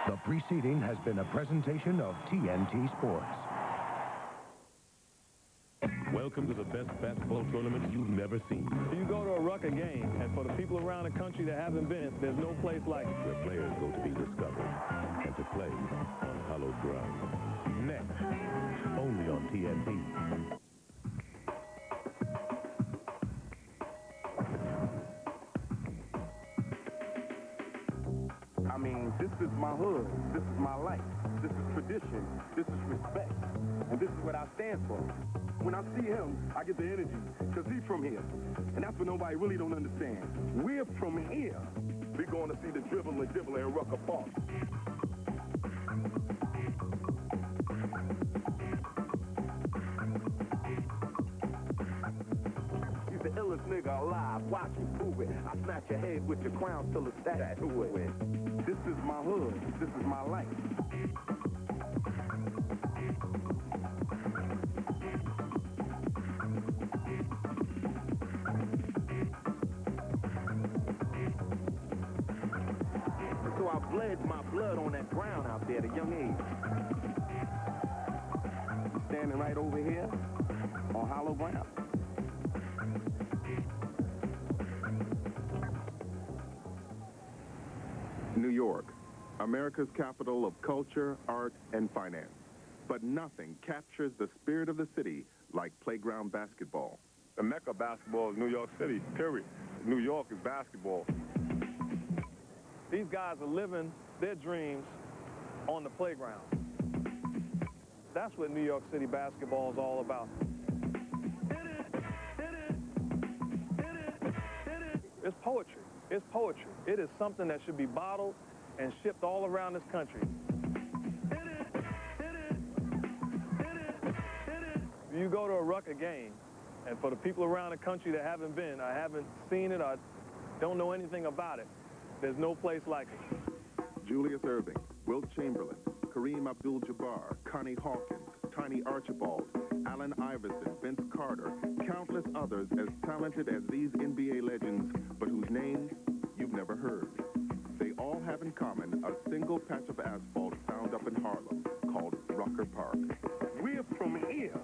The preceding has been a presentation of TNT Sports. Welcome to the best basketball tournament you've never seen. You go to a Rucker game, and for the people around the country that haven't been, there's no place like it. Where players go to be discovered and to play on hallowed ground. Next, only on TNT. I mean, this is my hood. This is my life. This is tradition. This is respect. And this is what I stand for. When I see him, I get the energy, because he's from here. And that's what nobody really don't understand. We're from here. We're going to see the dribble and dribble in Rucker Park. He's the illest nigga alive. Watch him prove it. I snatch your head with your crown till it's attached to it. This is my hood. This is my life. So I bled my blood on that ground out there at a young age. Standing right over here on hollow ground. New York, America's capital of culture, art, and finance. But nothing captures the spirit of the city like playground basketball. The mecca of basketball is New York City, period. New York is basketball. These guys are living their dreams on the playground. That's what New York City basketball is all about. It's poetry. It's poetry. It is something that should be bottled and shipped all around this country. You go to a Rucker game, and for the people around the country that haven't been, or haven't seen it, or don't know anything about it, there's no place like it. Julius Erving, Wilt Chamberlain, Kareem Abdul-Jabbar, Connie Hawkins, Tiny Archibald, Allen Iverson, Vince Carter, countless others as talented as these NBA legends, but whose names you've never heard. They all have in common a single patch of asphalt found up in Harlem called Rucker Park. We're from here,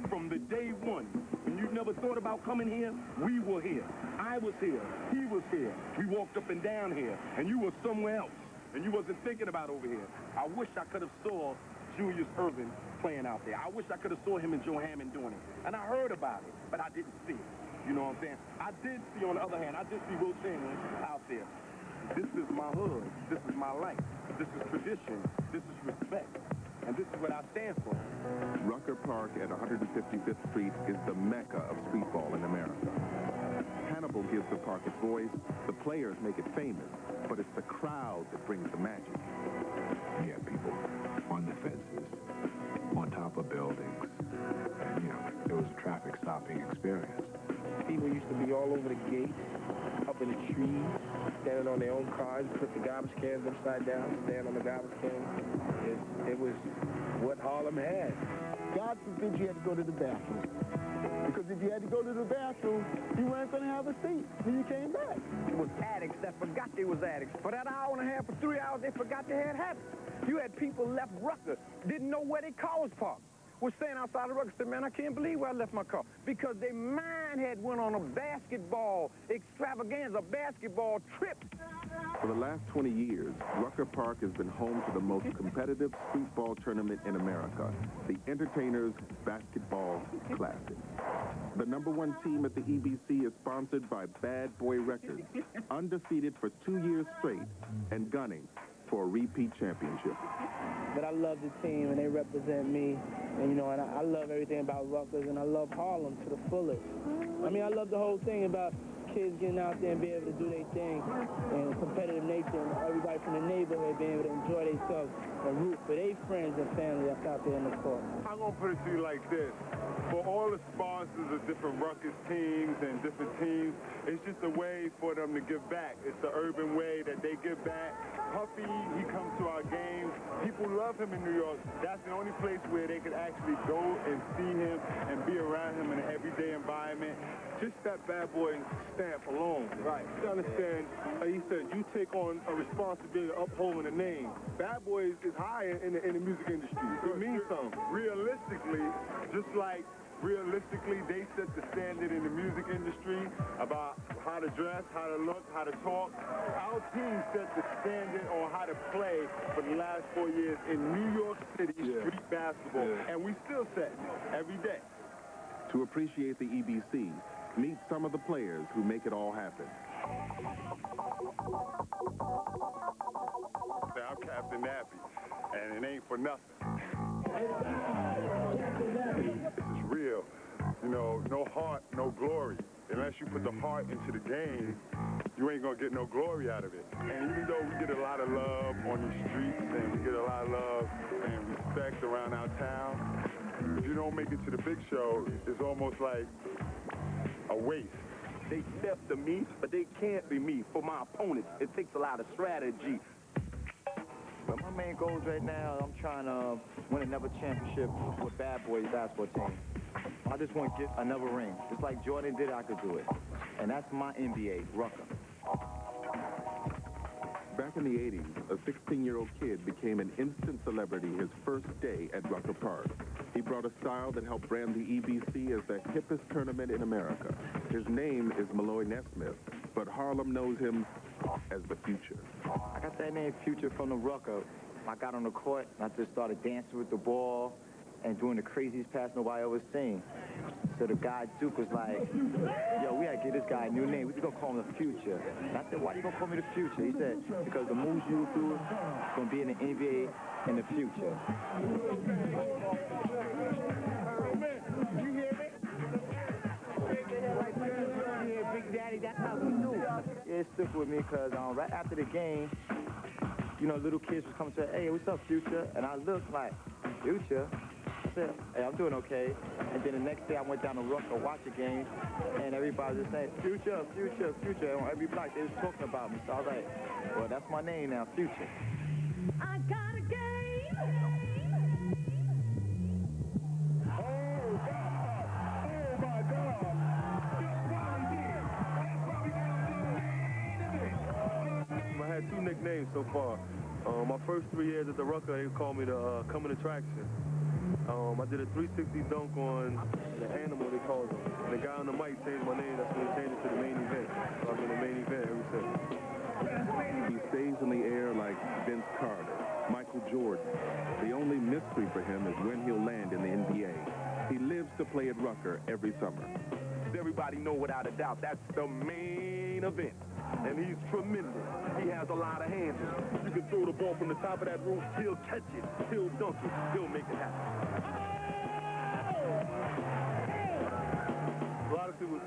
from the day one. When you never thought about coming here, we were here. I was here. He was here. We walked up and down here, and you were somewhere else, and you wasn't thinking about over here. I wish I could have saw Julius Erving playing out there. I wish I could have saw him and Joe Hammond doing it. And I heard about it, but I didn't see it. You know what I'm saying? I did see, on the other hand, I did see Wilt Chamberlain out there. This is my hood. This is my life. This is tradition. This is respect. And this is what I stand for. Rucker Park at 155th Street is the mecca of streetball in America. Hannibal gives the park its voice. The players make it famous. But it's the crowd that brings the magic. Yeah, people on the fences, on top of buildings. And, it was a traffic stopping experience. People used to be all over the gates, up in the trees, standing on their own cars, put the garbage cans upside down, stand on the garbage cans. It was what Harlem had. God forbid you had to go to the bathroom. Because if you had to go to the bathroom, you weren't going to have a seat when you came back. It was addicts that forgot they was addicts. For that hour and a half or 3 hours, they forgot they had habits. You had people left Rucker, didn't know where their car was parked. Was staying outside the Rucker, said, man, I can't believe where I left my car. Because their mind had went on a basketball extravaganza, a basketball trip. For the last 20 years, Rucker Park has been home to the most competitive streetball tournament in America, the Entertainers Basketball Classic. The #1 team at the EBC is sponsored by Bad Boy Records, undefeated for 2 years straight, and gunning for a repeat championship. But I love the team, and they represent me, and and I love everything about Rutgers, and I love Harlem to the fullest. I mean, I love the whole thing about kids getting out there and being able to do their thing, and competitive nature, and everybody from the neighborhood being able to enjoy themselves and root for their friends and family that's out there in the court. I'm going to put it to you like this. For all the sponsors of different Rutgers teams and different teams, it's just a way for them to give back. It's the urban way that they give back. Puffy, he comes to our games. People people love him in New York. That's the only place where they could actually go and see him and be around him in an everyday environment. Just that Bad Boy stamp alone. Right. You understand, he said, you take on a responsibility of upholding the name. Bad Boy is high in the music industry. It means something. Realistically, just like realistically, they set the standard in the music industry about how to dress, how to look, how to talk. Our team set the standard on how to play for the last 4 years in New York City street basketball. And we still set it every day. To appreciate the EBC, meet some of the players who make it all happen. I'm Captain Nappy, and it ain't for nothing. This is real. You know, no heart, no glory. Unless you put the heart into the game, you ain't gonna get no glory out of it. And even though we get a lot of love on the streets and we get a lot of love and respect around our town, if you don't make it to the big show, it's almost like a waste. They step to me, but they can't be me. For my opponents, it takes a lot of strategy. But my main goals right now, I'm trying to win another championship with Bad Boys basketball team. I just want to get another ring. Just like Jordan did, I could do it. And that's my NBA, Rucker. Back in the 80s, a 16-year-old kid became an instant celebrity his first day at Rucker Park. He brought a style that helped brand the EBC as the hippest tournament in America. His name is Malloy Nesmith, but Harlem knows him as the Future. I got that name Future from the Rucker. I got on the court, and I just started dancing with the ball and doing the craziest pass nobody ever seen. So the guy, Duke, was like, yo, we gotta give this guy a new name. We're gonna call him the Future. And I said, why you gonna call me the Future? He said, because the moves you do is gonna be in the NBA in the future. Yeah, Big Daddy, that's how we do. Yeah, it stuck with me because right after the game, you know, little kids would come and say, hey, what's up, Future? And I looked like, Future? I said, hey, I'm doing okay. And then the next day I went down to Rucker to watch a game, and everybody was saying, Future, Future, Future. And on every block they was talking about me. So I was like, well, that's my name now, Future. I got a game. Oh, God. Oh, my God. I had 2 nicknames so far. My first 3 years at the Rucker, they called me the coming attraction. I did a 360 dunk on the Animal, they called it. And the guy on the mic changed my name. That's when he changed it to the Main Event. So I've been the Main Event ever since. He stays in the air like Vince Carter, Michael Jordan. The only mystery for him is when he'll land in the NBA. He lives to play at Rucker every summer. Everybody know without a doubt that's the main event. And he's tremendous. He has a lot of hands. You can throw the ball from the top of that roof, he'll catch it, he'll dunk it, he'll make it happen. A lot of people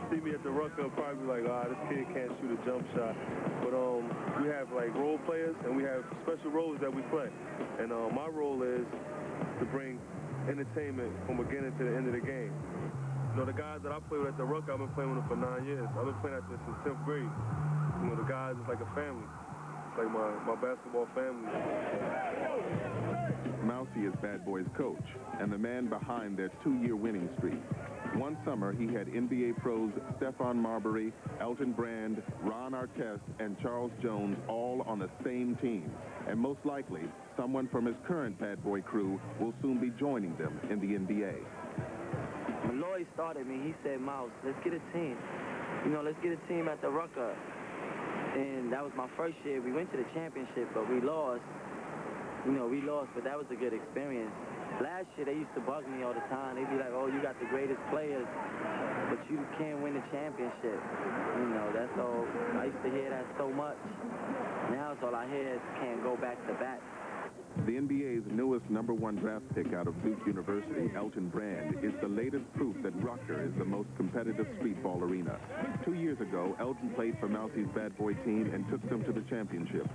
see me at the Rucker and probably be like, this kid can't shoot a jump shot. But we have like role players and we have special roles that we play. And my role is to bring entertainment from beginning to the end of the game. You know, the guys that I play with at the Rucker, I've been playing with them for 9 years. I've been playing at this since 10th grade. You know, the guys, it's like a family. It's like my basketball family. Mousy is Bad Boys' coach and the man behind their 2-year winning streak. One summer, he had NBA pros Stephon Marbury, Elton Brand, Ron Artest, and Charles Jones all on the same team. And most likely, someone from his current Bad Boy crew will soon be joining them in the NBA. Malloy started me. He said, Mouse, let's get a team. You know, let's get a team at the Rucker. And that was my first year. We went to the championship, but we lost. You know, we lost, but that was a good experience. Last year, they used to bug me all the time. They'd be like, oh, you got the greatest players, but you can't win the championship. You know, that's all. I used to hear that so much. Now it's all I hear is can't go back to back. The NBA's newest #1 draft pick out of Duke University, Elton Brand, is the latest proof that Rucker is the most competitive streetball arena. 2 years ago, Elton played for Mousy's Bad Boy team and took them to the championship.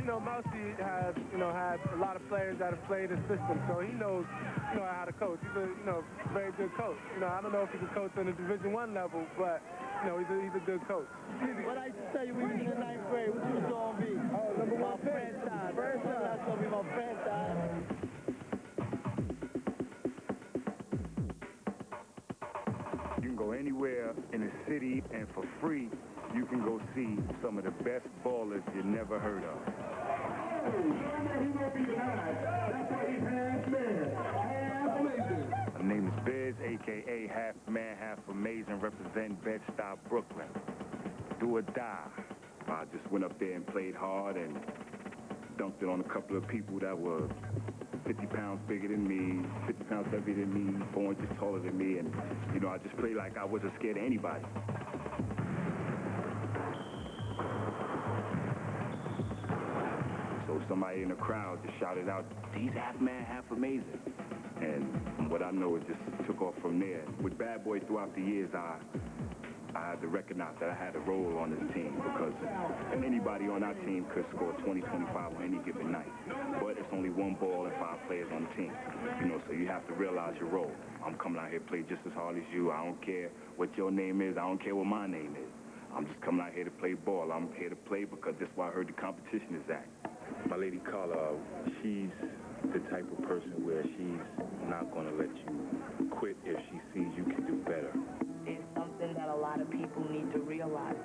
You know, Mousy has, had a lot of players that have played his system, so he knows, how to coach. He's a, very good coach. I don't know if he can coach on the Division I level, but, he's a good coach. What I used to tell you when you was in the 9th grade, what you was going to be? Oh, #1 pick. First time. That's going to be my friend. some of the best ballers you never heard of. My name is Biz, a.k.a. Half Man, Half Amazing, represent Bed-Stuy, Brooklyn. Do or die. I just went up there and played hard and dunked it on a couple of people that were 50 pounds bigger than me, 50 pounds heavier than me, 4 inches taller than me, and, you know, I just played like I wasn't scared of anybody. So somebody in the crowd just shouted out, "He's half man, half amazing." And from what I know, it just took off from there. With Bad Boy throughout the years, I had to recognize that I had a role on this team because anybody on our team could score 20, 25 on any given night. But it's only one ball and 5 players on the team. You know, so you have to realize your role. I'm coming out here to play just as hard as you. I don't care what your name is. I don't care what my name is. I'm just coming out here to play ball. I'm here to play because that's why I heard the competition is at. My lady Carla, she's the type of person where she's not going to let you quit if she sees you can do better. It's something that a lot of people need to realize.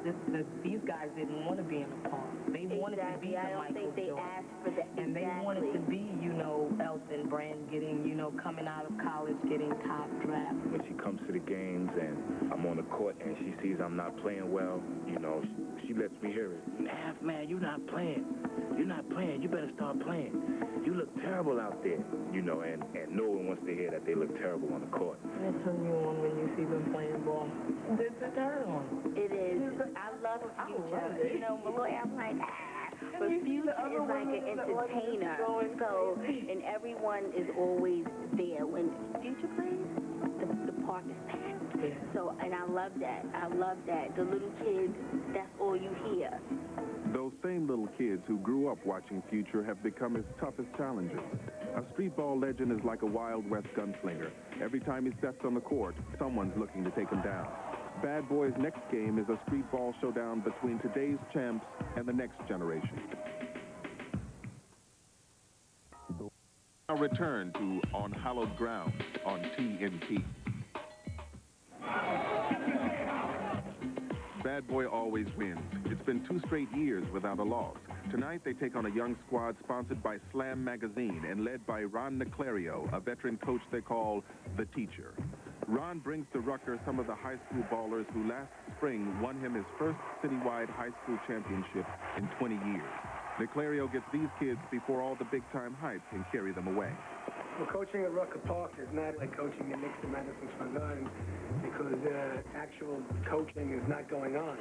These guys didn't want to be in the park. They wanted to be the Michael Jordan. Asked for that. And they wanted to be, you know, Elton Brand, getting, you know, coming out of college, getting top draft. When she comes to the games and I'm on the court and she sees I'm not playing well, you know, she lets me hear it. Half man, you're not playing. You're not playing. You better start playing. You look terrible out there. You know, and no one wants to hear that they look terrible on the court. And it turns you on when you see them playing ball. It's a turn on. It is. I love Future. You know, Malloy, I'm like, but Future is like an entertainer. So, and everyone is always there. When Future plays, the park is packed. Yeah. So, and I love that. I love that. The little kids, that's all you hear. Those same little kids who grew up watching Future have become his toughest challengers. A street ball legend is like a Wild West gunslinger. Every time he steps on the court, someone's looking to take him down. Bad Boy's next game is a street ball showdown between today's champs and the next generation. Now return to On Hallowed Ground on TNT. Bad Boy always wins. It's been 2 straight years without a loss. Tonight, they take on a young squad sponsored by Slam Magazine and led by Ron Niclario, a veteran coach they call the Teacher. Ron brings to Rucker some of the high school ballers who last spring won him his first citywide high school championship in 20 years. Niclario gets these kids before all the big-time hype can carry them away. Well, coaching at Rucker Park is not like coaching at Nixon Madison Square Garden because actual coaching is not going on.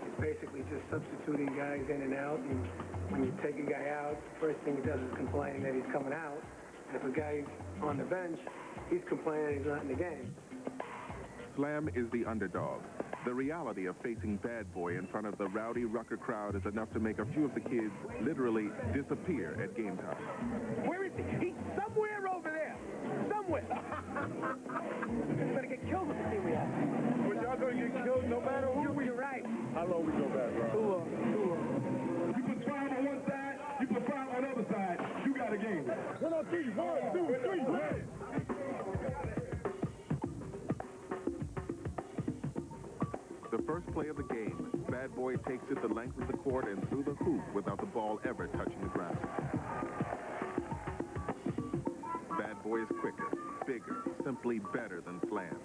It's basically just substituting guys in and out, and when you take a guy out, the first thing he does is complain that he's coming out, and if a guy's on the bench, he's complaining he's not in the game. Slam is the underdog. The reality of facing Bad Boy in front of the rowdy Rucker crowd is enough to make a few of the kids literally disappear at game time. Where is he? He's somewhere over there. Somewhere. He's gonna get killed with the team we have. But y'all gonna get killed no matter who. You're right. How long we go back, bro? You put 5 on one side, you put 5 on the other side, you got a game. 1, 2, 3, 1. The first play of the game, Bad Boy takes it the length of the court and through the hoop without the ball ever touching the ground. Bad Boy is quicker, bigger, simply better than Slam.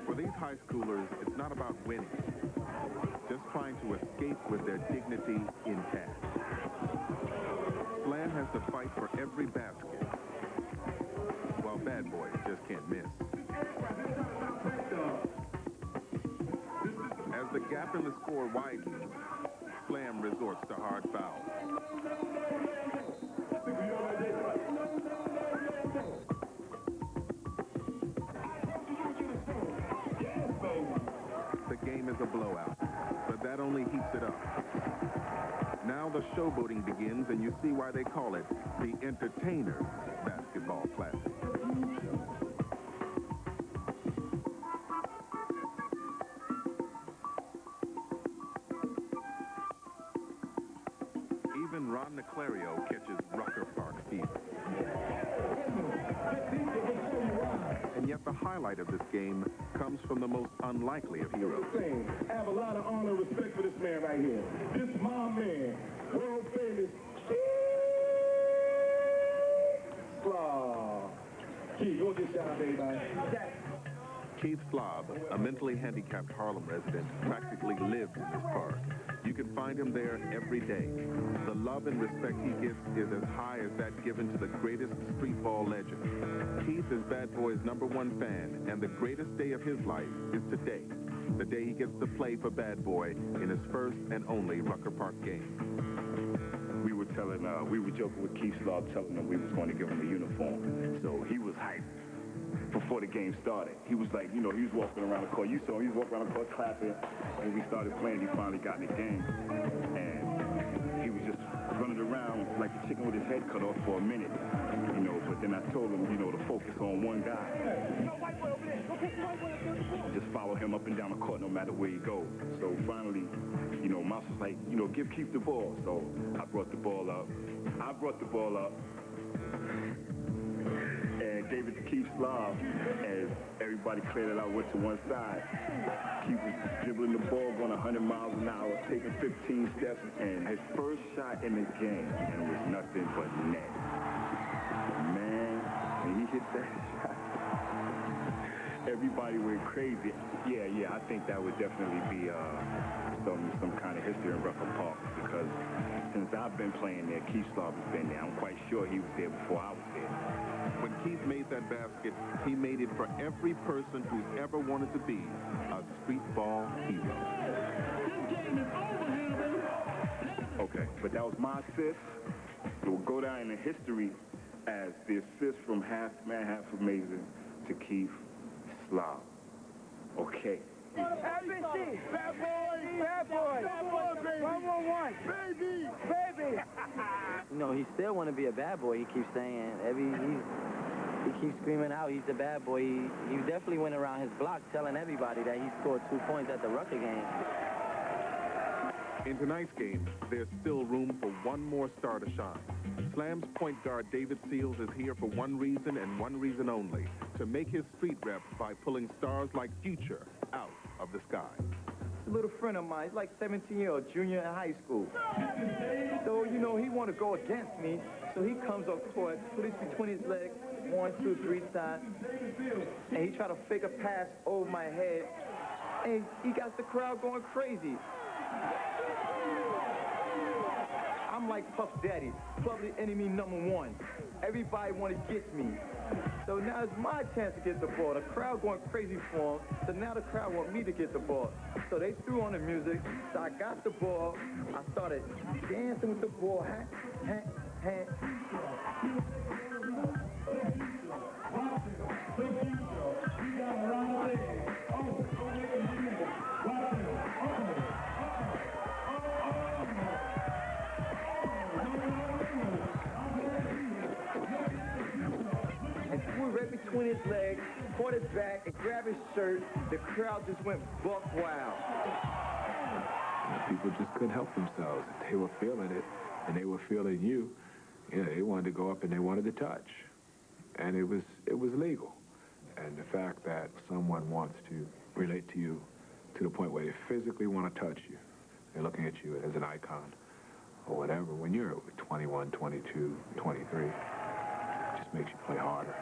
For these high schoolers, it's not about winning, just trying to escape with their dignity intact. Slam has to fight for every basket, while Bad Boy just can't miss. As the gap in the score widens, Slam resorts to hard fouls. The game is a blowout, but that only heats it up. Now the showboating begins, and you see why they call it the Entertainer Basketball Classic. Even Ron Niclario catches Rucker Park fever. And yet the highlight of this game comes from the most unlikely of heroes. I have a lot of honor and respect for this man right here. This is my man, world famous Slav. Keith, go get shout out, everybody. Keith Slav, a mentally handicapped Harlem resident, practically lives in this park. You can find him there every day. The love and respect he gets is as high as that given to the greatest street ball legend. Keith is Bad Boy's #1 fan, and the greatest day of his life is today, the day he gets to play for Bad Boy in his first and only Rucker Park game. We were joking with Keith Slav, telling him we was going to give him a uniform. So he was hyped before the game started. He was like, he was walking around the court. You saw him, he was walking around the court clapping. And we started playing, he finally got in the game. And he was just running around like a chicken with his head cut off for a minute. But then I told him, to focus on one guy. Just follow him up and down the court no matter where he goes. So finally, Mouse was like, give Keith the ball. So I brought the ball up. And gave it to Keith Slav, as everybody cleared it out, went to one side. Keith was dribbling the ball, going 100 miles an hour, taking 15 steps, and his first shot in the game, and it was nothing but net. Man, when he hit that shot, everybody went crazy. Yeah, I think that would definitely be some kind of history in Rucker Park, because since I've been playing there, Keith Slav has been there. I'm quite sure he was there before I was there. When Keith made that basket, he made it for every person who's ever wanted to be a street ball hero. Okay, but that was my assist. It will go down in the history as the assist from half man, half amazing to Keith Slav. Okay. FBC, Bad Boy, 111, baby. He still want to be a bad boy. He keeps saying he keeps screaming out he's the bad boy. He definitely went around his block telling everybody that he scored 2 points at the Rucker game. In tonight's game, there's still room for one more star to shine. Slam's point guard David Seals is here for one reason and one reason only: to make his street rep by pulling stars like Future out of the sky. A little friend of mine, he's like 17-year-old, junior in high school. So, he want to go against me, so he comes up court, put it between his legs, 1, 2, 3 times, and he try to fake a pass over my head, and he got the crowd going crazy. I'm like Puff Daddy, public enemy #1. Everybody want to get me. So now it's my chance to get the ball. The crowd going crazy for him, so now the crowd want me to get the ball. So they threw on the music, so I got the ball. I started dancing with the ball, hand. Right between his legs, caught his back, and grabbed his shirt. The crowd just went buck wild. People just couldn't help themselves. They were feeling it, and they were feeling you. They wanted to go up and they wanted to touch. And it was legal. And the fact that someone wants to relate to you to the point where they physically want to touch you, they're looking at you as an icon or whatever, when you're 21, 22, 23, it just makes you play harder.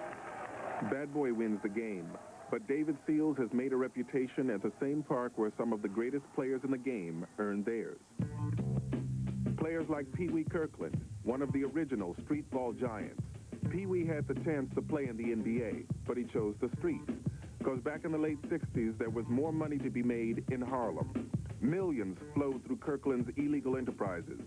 Bad Boy wins the game, but David Seals has made a reputation at the same park where some of the greatest players in the game earned theirs. Players like Pee Wee Kirkland, one of the original street ball giants. Pee Wee had the chance to play in the NBA, but he chose the streets, because back in the late 60s, there was more money to be made in Harlem. Millions flowed through Kirkland's illegal enterprises.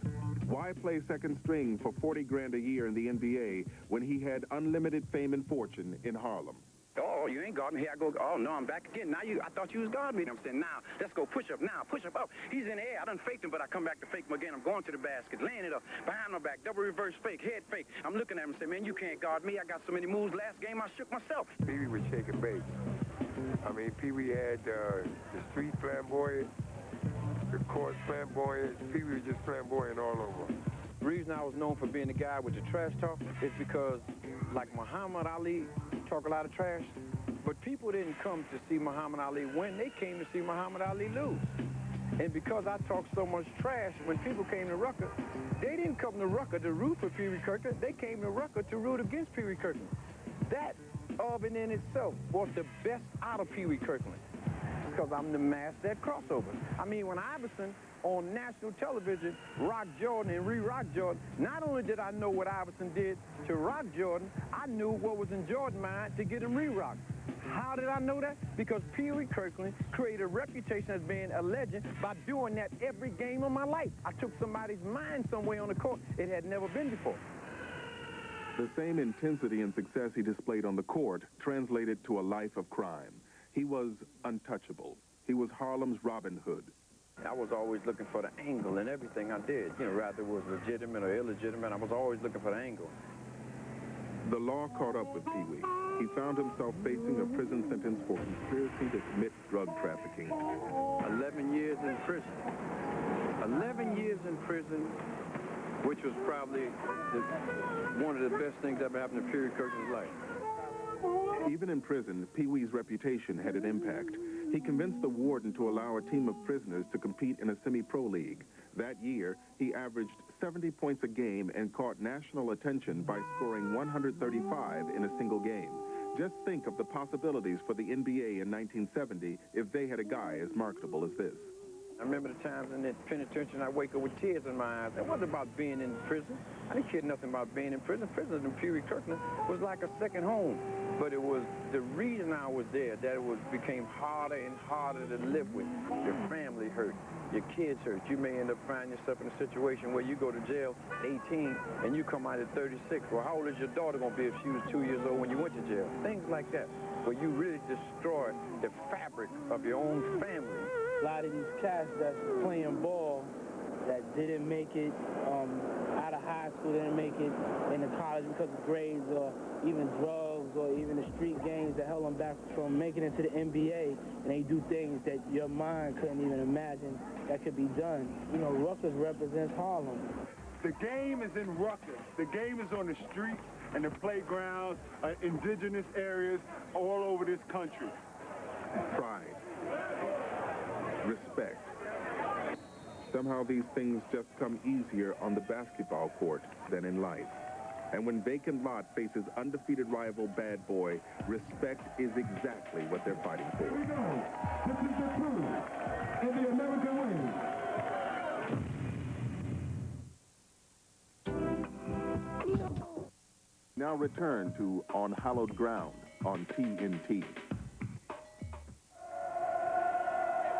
Why play second string for 40 grand a year in the NBA when he had unlimited fame and fortune in Harlem? Oh, you ain't guarding me. Here I go. Oh, no, I'm back again. Now I thought you was guarding me. I'm saying, now, let's go push up. Now, push up. Oh, he's in the air. I done faked him, but I come back to fake him again. I'm going to the basket, laying it up, behind my back, double reverse fake, head fake. I'm looking at him and say, man, you can't guard me. I got so many moves. Last game, I shook myself. Pee Wee was shaking bait. I mean, Pee Wee had the street flamboyant, the court flamboyant. Pee Wee was just flamboyant all over. The reason I was known for being the guy with the trash talk is because like Muhammad Ali talk a lot of trash, but people didn't come to see Muhammad Ali win. They came to see Muhammad Ali lose. And because I talked so much trash, when people came to Rucker, they didn't come to Rucker to root for Pee Wee Kirkland. They came to Rucker to root against Pee Wee Kirkland. That of and in itself brought the best out of Pee Wee Kirkland, because I'm the master at crossovers. I mean, when Iverson on national television rocked Jordan and re-rocked Jordan, not only did I know what Iverson did to rock Jordan, I knew what was in Jordan's mind to get him re-rocked. How did I know that? Because Pee Wee Kirkland created a reputation as being a legend by doing that every game of my life. I took somebody's mind somewhere on the court it had never been before. The same intensity and success he displayed on the court translated to a life of crime. He was untouchable. He was Harlem's Robin Hood. I was always looking for the angle in everything I did. You know, rather it was legitimate or illegitimate, I was always looking for the angle. The law caught up with Pee Wee. He found himself facing a prison sentence for conspiracy to commit drug trafficking. 11 years in prison. 11 years in prison, which was probably one of the best things that ever happened to Pee Wee Kirkland's life. Even in prison, Pee Wee's reputation had an impact. He convinced the warden to allow a team of prisoners to compete in a semi-pro league. That year, he averaged 70 points a game and caught national attention by scoring 135 in a single game. Just think of the possibilities for the NBA in 1970 if they had a guy as marketable as this. I remember the times in the penitentiary, I wake up with tears in my eyes. It wasn't about being in prison. I didn't care nothing about being in prison. Prison in Pee Wee Kirkland was like a second home. But it was the reason I was there that it became harder and harder to live with. Your family hurt. Your kids hurt. You may end up finding yourself in a situation where you go to jail 18 and you come out at 36. Well, how old is your daughter going to be if she was 2 years old when you went to jail? Things like that, where you really destroy the fabric of your own family. A lot of these cats that's playing ball that didn't make it out of high school, didn't make it into college because of grades or even drugs or even the street gangs that held them back from making it to the NBA, and they do things that your mind couldn't even imagine that could be done. You know, Rutgers represents Harlem. The game is in Rutgers. The game is on the streets and the playgrounds, indigenous areas all over this country. Pride. Respect. Somehow these things just come easier on the basketball court than in life. And when Vacant Lot faces undefeated rival Bad Boy, respect is exactly what they're fighting for. Here we go. This is the crew in the American way. Now return to On Hallowed Ground on TNT.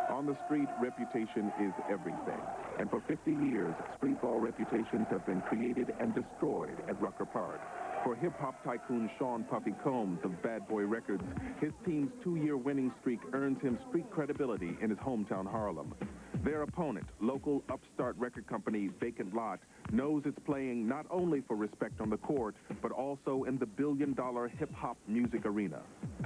On the street, reputation is everything. And for 50 years, street ball reputations have been created and destroyed at Rucker Park. For hip-hop tycoon Sean Puffy Combs of Bad Boy Records, his team's 2-year winning streak earns him street credibility in his hometown Harlem. Their opponent, local upstart record company Vacant Lot, knows it's playing not only for respect on the court, but also in the billion-dollar hip-hop music arena.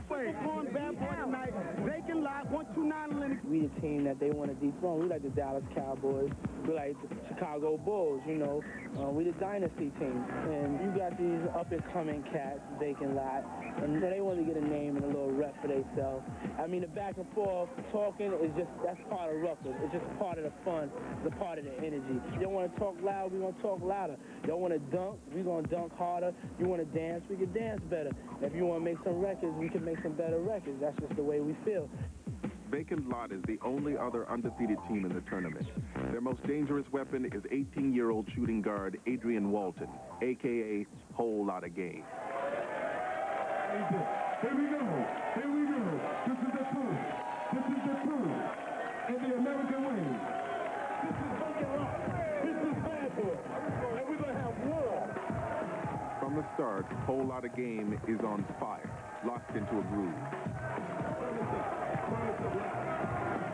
Wait, on Bad Boy tonight, Vacant Lot, 129 Linux. We the team that they want to dethrone. We like the Dallas Cowboys. We like the Chicago Bulls, you know. We the dynasty team. And you got these up-and-coming cats, Vacant Lot, and they want to get a name and a little rep for themselves. I mean, the back and forth talking is just, that's part of Rutgers. It's just part of the fun. It's a part of the energy. You don't want to talk loud, we want to talk louder. You don't want to dunk, we going to dunk harder. You want to dance, we can dance better. If you want to make some records, we can make some better records. That's just the way we feel. Vacant Lot is the only other undefeated team in the tournament. Their most dangerous weapon is 18-year-old shooting guard Adrian Walton, a.k.a. Whole Lotta Game. Here we go. Here we go. This is the crew. This is the crew in the American way. This is Vacant Lot. This is Bad Boy. And we're going to have war. From the start, Whole Lotta Game is on fire, locked into a groove.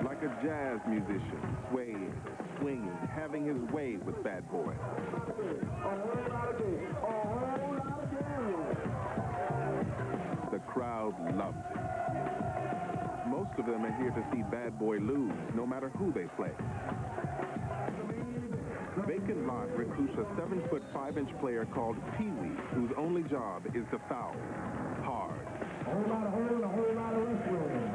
Like a jazz musician, swaying, swinging, having his way with Bad Boy. The crowd loves it. Most of them are here to see Bad Boy lose, no matter who they play. Vacant Lot recruits a 7-foot 5-inch player called Pee-wee, whose only job is to foul hard. A whole lot of holding, a whole lot of wrestling.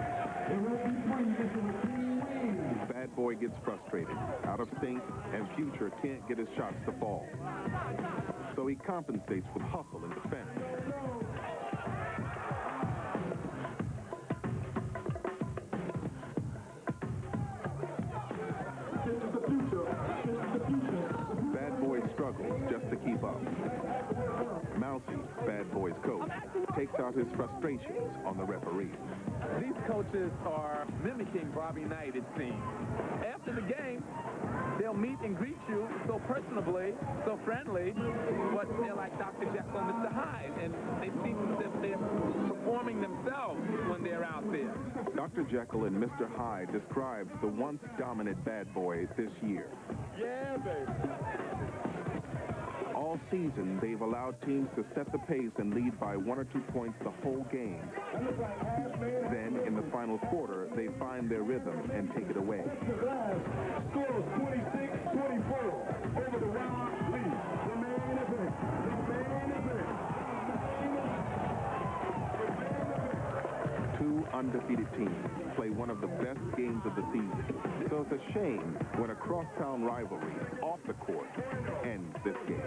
It won't be free. This is a Pee-wee. Bad Boy gets frustrated, out of sync, and Future can't get his shots to fall. So he compensates with hustle and defense. Bad Boy struggles just to keep up. Mousy, Bad Boy's coach, takes out his frustrations on the referee. These coaches are mimicking Bobby Knight, it seems. After the game, they'll meet and greet you so personably, so friendly, but they're like Dr. Jekyll and Mr. Hyde, and they seem as if they're performing themselves when they're out there. Dr. Jekyll and Mr. Hyde describes the once dominant Bad Boy this year. Yeah, baby. All season, they've allowed teams to set the pace and lead by 1 or 2 points the whole game. Then, in the final quarter, they find their rhythm and take it away. Scores 26-24 over the round lead. The main event. Two undefeated teams play one of the best games of the season. So it's a shame when a crosstown rivalry off the court ends this game.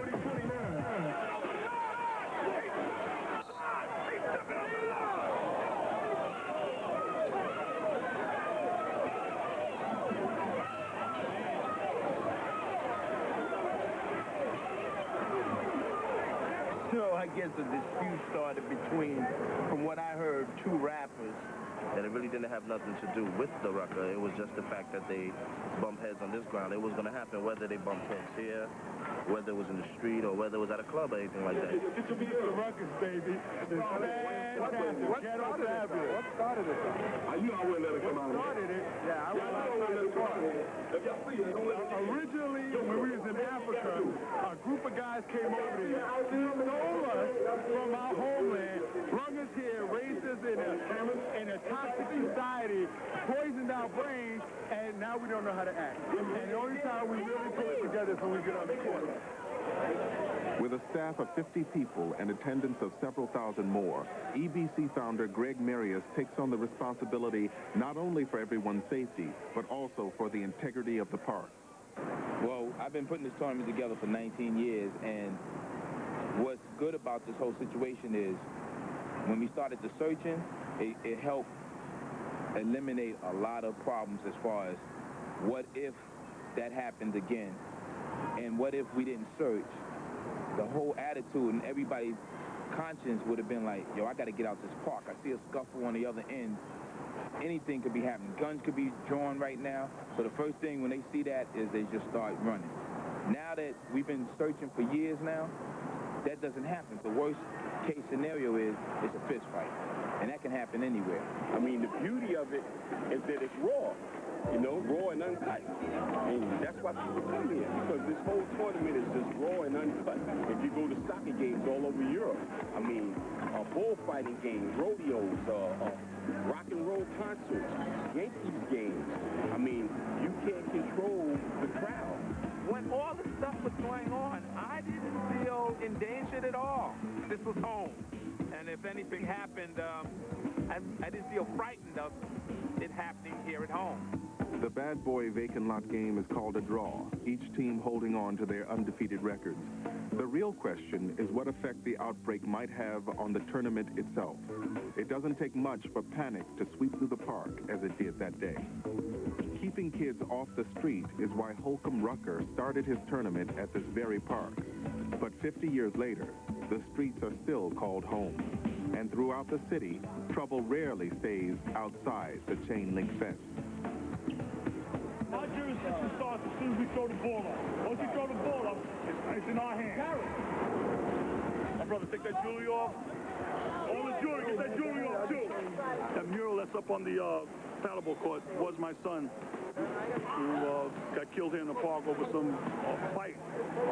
So I guess a dispute started between, from what I heard, two rappers. And it really didn't have nothing to do with the Rucker. It was just the fact that they bumped heads on this ground. It was going to happen whether they bumped heads here, whether it was in the street, or whether it was at a club or anything like that. Get your beat the Ruckus, baby. What started it? You know I wouldn't let it come out. What started it? Yeah, I was outside the car. Originally, when we was in Africa, a group of guys came over here, stole us from our homeland, brung us here, raised us in a toxic society, poisoned our brains, and now we don't know how to act. And the only time we really pull it together is when we get on the court. With a staff of 50 people and attendance of several thousand more, EBC founder Greg Marius takes on the responsibility not only for everyone's safety, but also for the integrity of the park. Well, I've been putting this tournament together for 19 years, and what's good about this whole situation is when we started the searching, it helped eliminate a lot of problems as far as what if that happened again, and what if we didn't search. The whole attitude and everybody's conscience would have been like, yo, I got to get out this park. I see a scuffle on the other end. Anything could be happening. Guns could be drawn right now. So the first thing when they see that is they just start running. Now that we've been searching for years now, that doesn't happen. The worst case scenario is it's a fist fight. And that can happen anywhere. I mean, the beauty of it is that it's raw. You know, raw and uncut. And that's why people come here, because this whole tournament is just raw and uncut. If you go to soccer games all over Europe, I mean, bullfighting games, rodeos, rock and roll concerts, Yankees games. I mean, you can't control the crowd. When all this stuff was going on, I didn't feel endangered at all. This was home. And if anything happened, I didn't feel frightened of it happening here at home. The Bad Boy Vacant Lot game is called a draw, each team holding on to their undefeated records. The real question is what effect the outbreak might have on the tournament itself. It doesn't take much for panic to sweep through the park as it did that day. Keeping kids off the street is why Holcomb Rucker started his tournament at this very park. But 50 years later, the streets are still called home. And throughout the city, trouble rarely stays outside the chain-link fence. Our jurisdiction starts as soon as we throw the ball up. Once we throw the ball up, it's in our hands. My brother, take that jewelry off. All the jewelry, get that jewelry off, too. That mural that's up on the paddleball court was my son, who got killed here in the park over some fight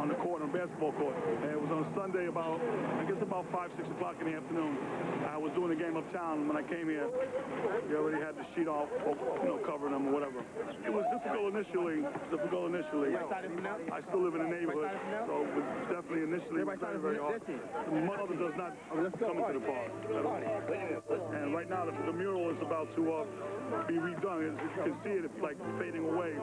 on the court, on the basketball court. And it was on a Sunday about, I guess about 5, 6 o'clock in the afternoon. I was doing a game uptown, and when I came here, they already had the sheet off, you know, covering them or whatever. It was difficult initially, I still live in the neighborhood, so it was definitely initially very, very hard. The mother does not come into the park. And right now, the mural is about to be redone. As you can see it, it's like fading away.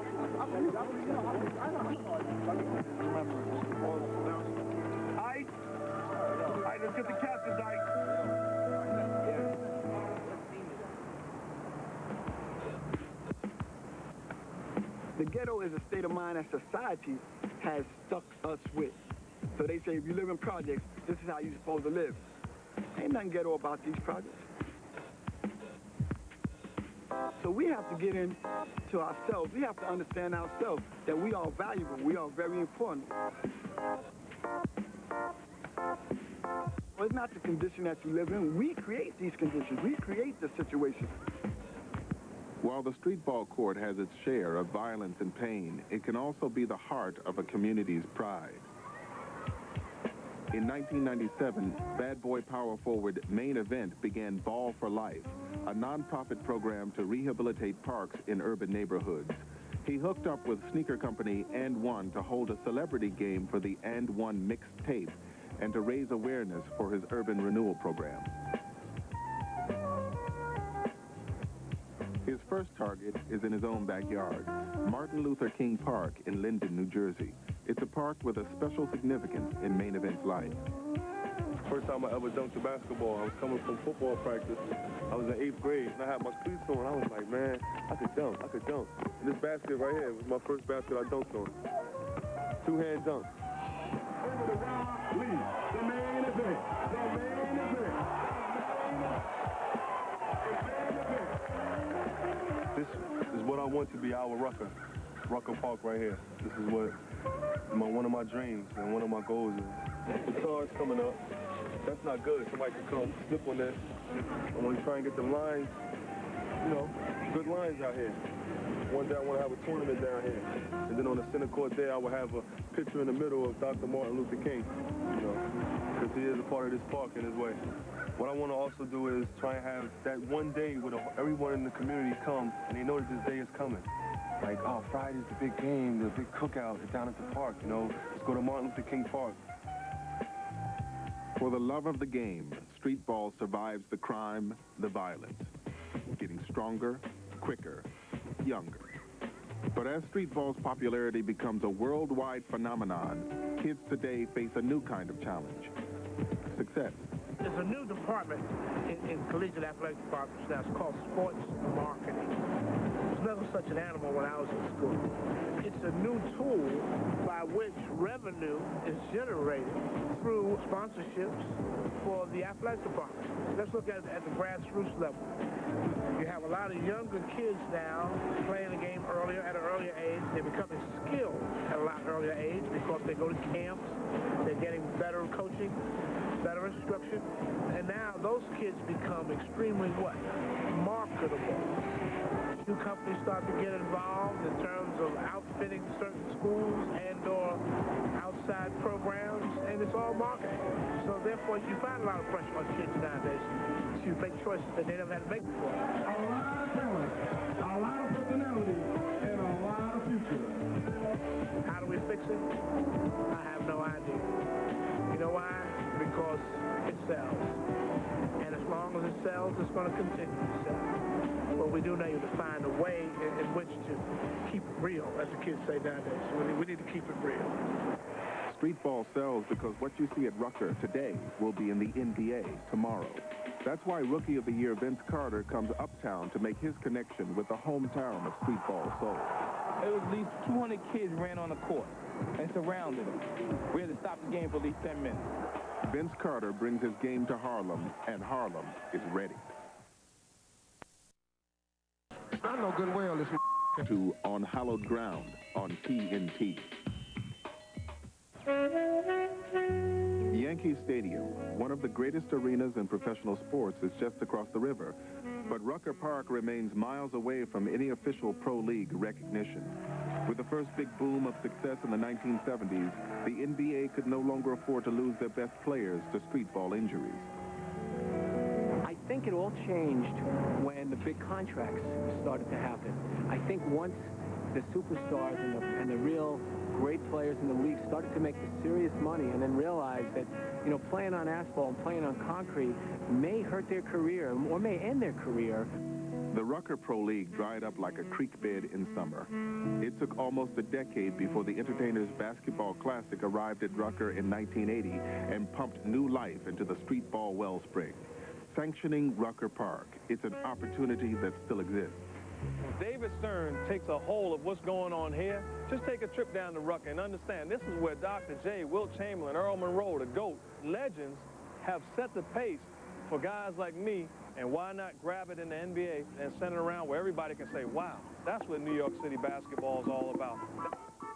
Ike, let's get the captains, Ike. The ghetto is a state of mind that society has stuck us with. So they say if you live in projects, this is how you're supposed to live. Ain't nothing ghetto about these projects. So we have to get into ourselves. We have to understand ourselves that we are valuable. We are very important. Well, it's not the condition that you live in. We create these conditions. We create the situation. While the street ball court has its share of violence and pain, it can also be the heart of a community's pride. In 1997, Bad Boy power forward Main Event began Ball for Life, a nonprofit program to rehabilitate parks in urban neighborhoods. He hooked up with sneaker company And One to hold a celebrity game for the And One mixed tape and to raise awareness for his urban renewal program. His first target is in his own backyard, Martin Luther King Park in Linden, New Jersey. It's a park with a special significance in Main Event's life. First time I ever dunked a basketball, I was coming from football practice. I was in 8th grade, and I had my cleats on. I was like, man, I could dunk. And this basket right here was my first basket I dunked on. Two-hand dunk. The main event. This is what I want to be our Rucker Park right here. This is what one of my dreams and one of my goals is. The car's coming up. That's not good. Somebody could come slip on this. I want to try and get the lines, good lines out here. One day I want to have a tournament down here. And then on the center court there, I will have a picture in the middle of Dr. Martin Luther King, because he is a part of this park in his way. What I want to also do is try and have that one day where everyone in the community come and they know that this day is coming. Like, oh, Friday's the big game, the big cookout down at the park, Let's go to Martin Luther King Park. For the love of the game, street ball survives the crime, the violence, getting stronger, quicker, younger. But as street ball's popularity becomes a worldwide phenomenon, kids today face a new kind of challenge: success. There's a new department in collegiate athletic departments now. It's called sports marketing. There's never such an animal when I was in school. It's a new tool by which revenue is generated through sponsorships for the athletic department. Let's look at the grassroots level. You have a lot of younger kids now playing the game at an earlier age. They're becoming skilled at a lot earlier age because they go to camps. They're getting better coaching, better instruction, and now those kids become extremely marketable. New companies start to get involved in terms of outfitting certain schools and/or outside programs, and it's all marketing. So therefore, you find a lot of pressure on kids nowadays to make choices that they never had to make before. A lot of talent, a lot of personality, and a lot of future. How do we fix it? I have no idea. You know why? Because it sells. And as long as it sells, it's going to continue to sell. But we do need to find a way in which to keep it real, as the kids say nowadays. We need to keep it real. Street ball sells because what you see at Rucker today will be in the NBA tomorrow. That's why Rookie of the Year Vince Carter comes uptown to make his connection with the hometown of street ball soul. It was at least 200 kids ran on the court and surrounded him. We had to stop the game for at least 10 minutes. Vince Carter brings his game to Harlem, and Harlem is ready. I know good well this to On Hallowed Ground on TNT. Yankee Stadium, one of the greatest arenas in professional sports, is just across the river. But Rucker Park remains miles away from any official pro league recognition. With the first big boom of success in the 1970s, the NBA could no longer afford to lose their best players to street ball injuries. I think it all changed when the big contracts started to happen. I think once the superstars and the real great players in the league started to make the serious money and then realized that, you know, playing on asphalt and playing on concrete may hurt their career or may end their career. The Rucker Pro League dried up like a creek bed in summer. It took almost a decade before the Entertainers Basketball Classic arrived at Rucker in 1980 and pumped new life into the street ball wellspring. Sanctioning Rucker Park, it's an opportunity that still exists. David Stern takes a whole of what's going on here. Just take a trip down to Rucker and understand this is where Dr. J, Wilt Chamberlain, Earl Monroe, the GOAT, legends have set the pace for guys like me, and why not grab it in the NBA and send it around where everybody can say, wow, that's what New York City basketball is all about.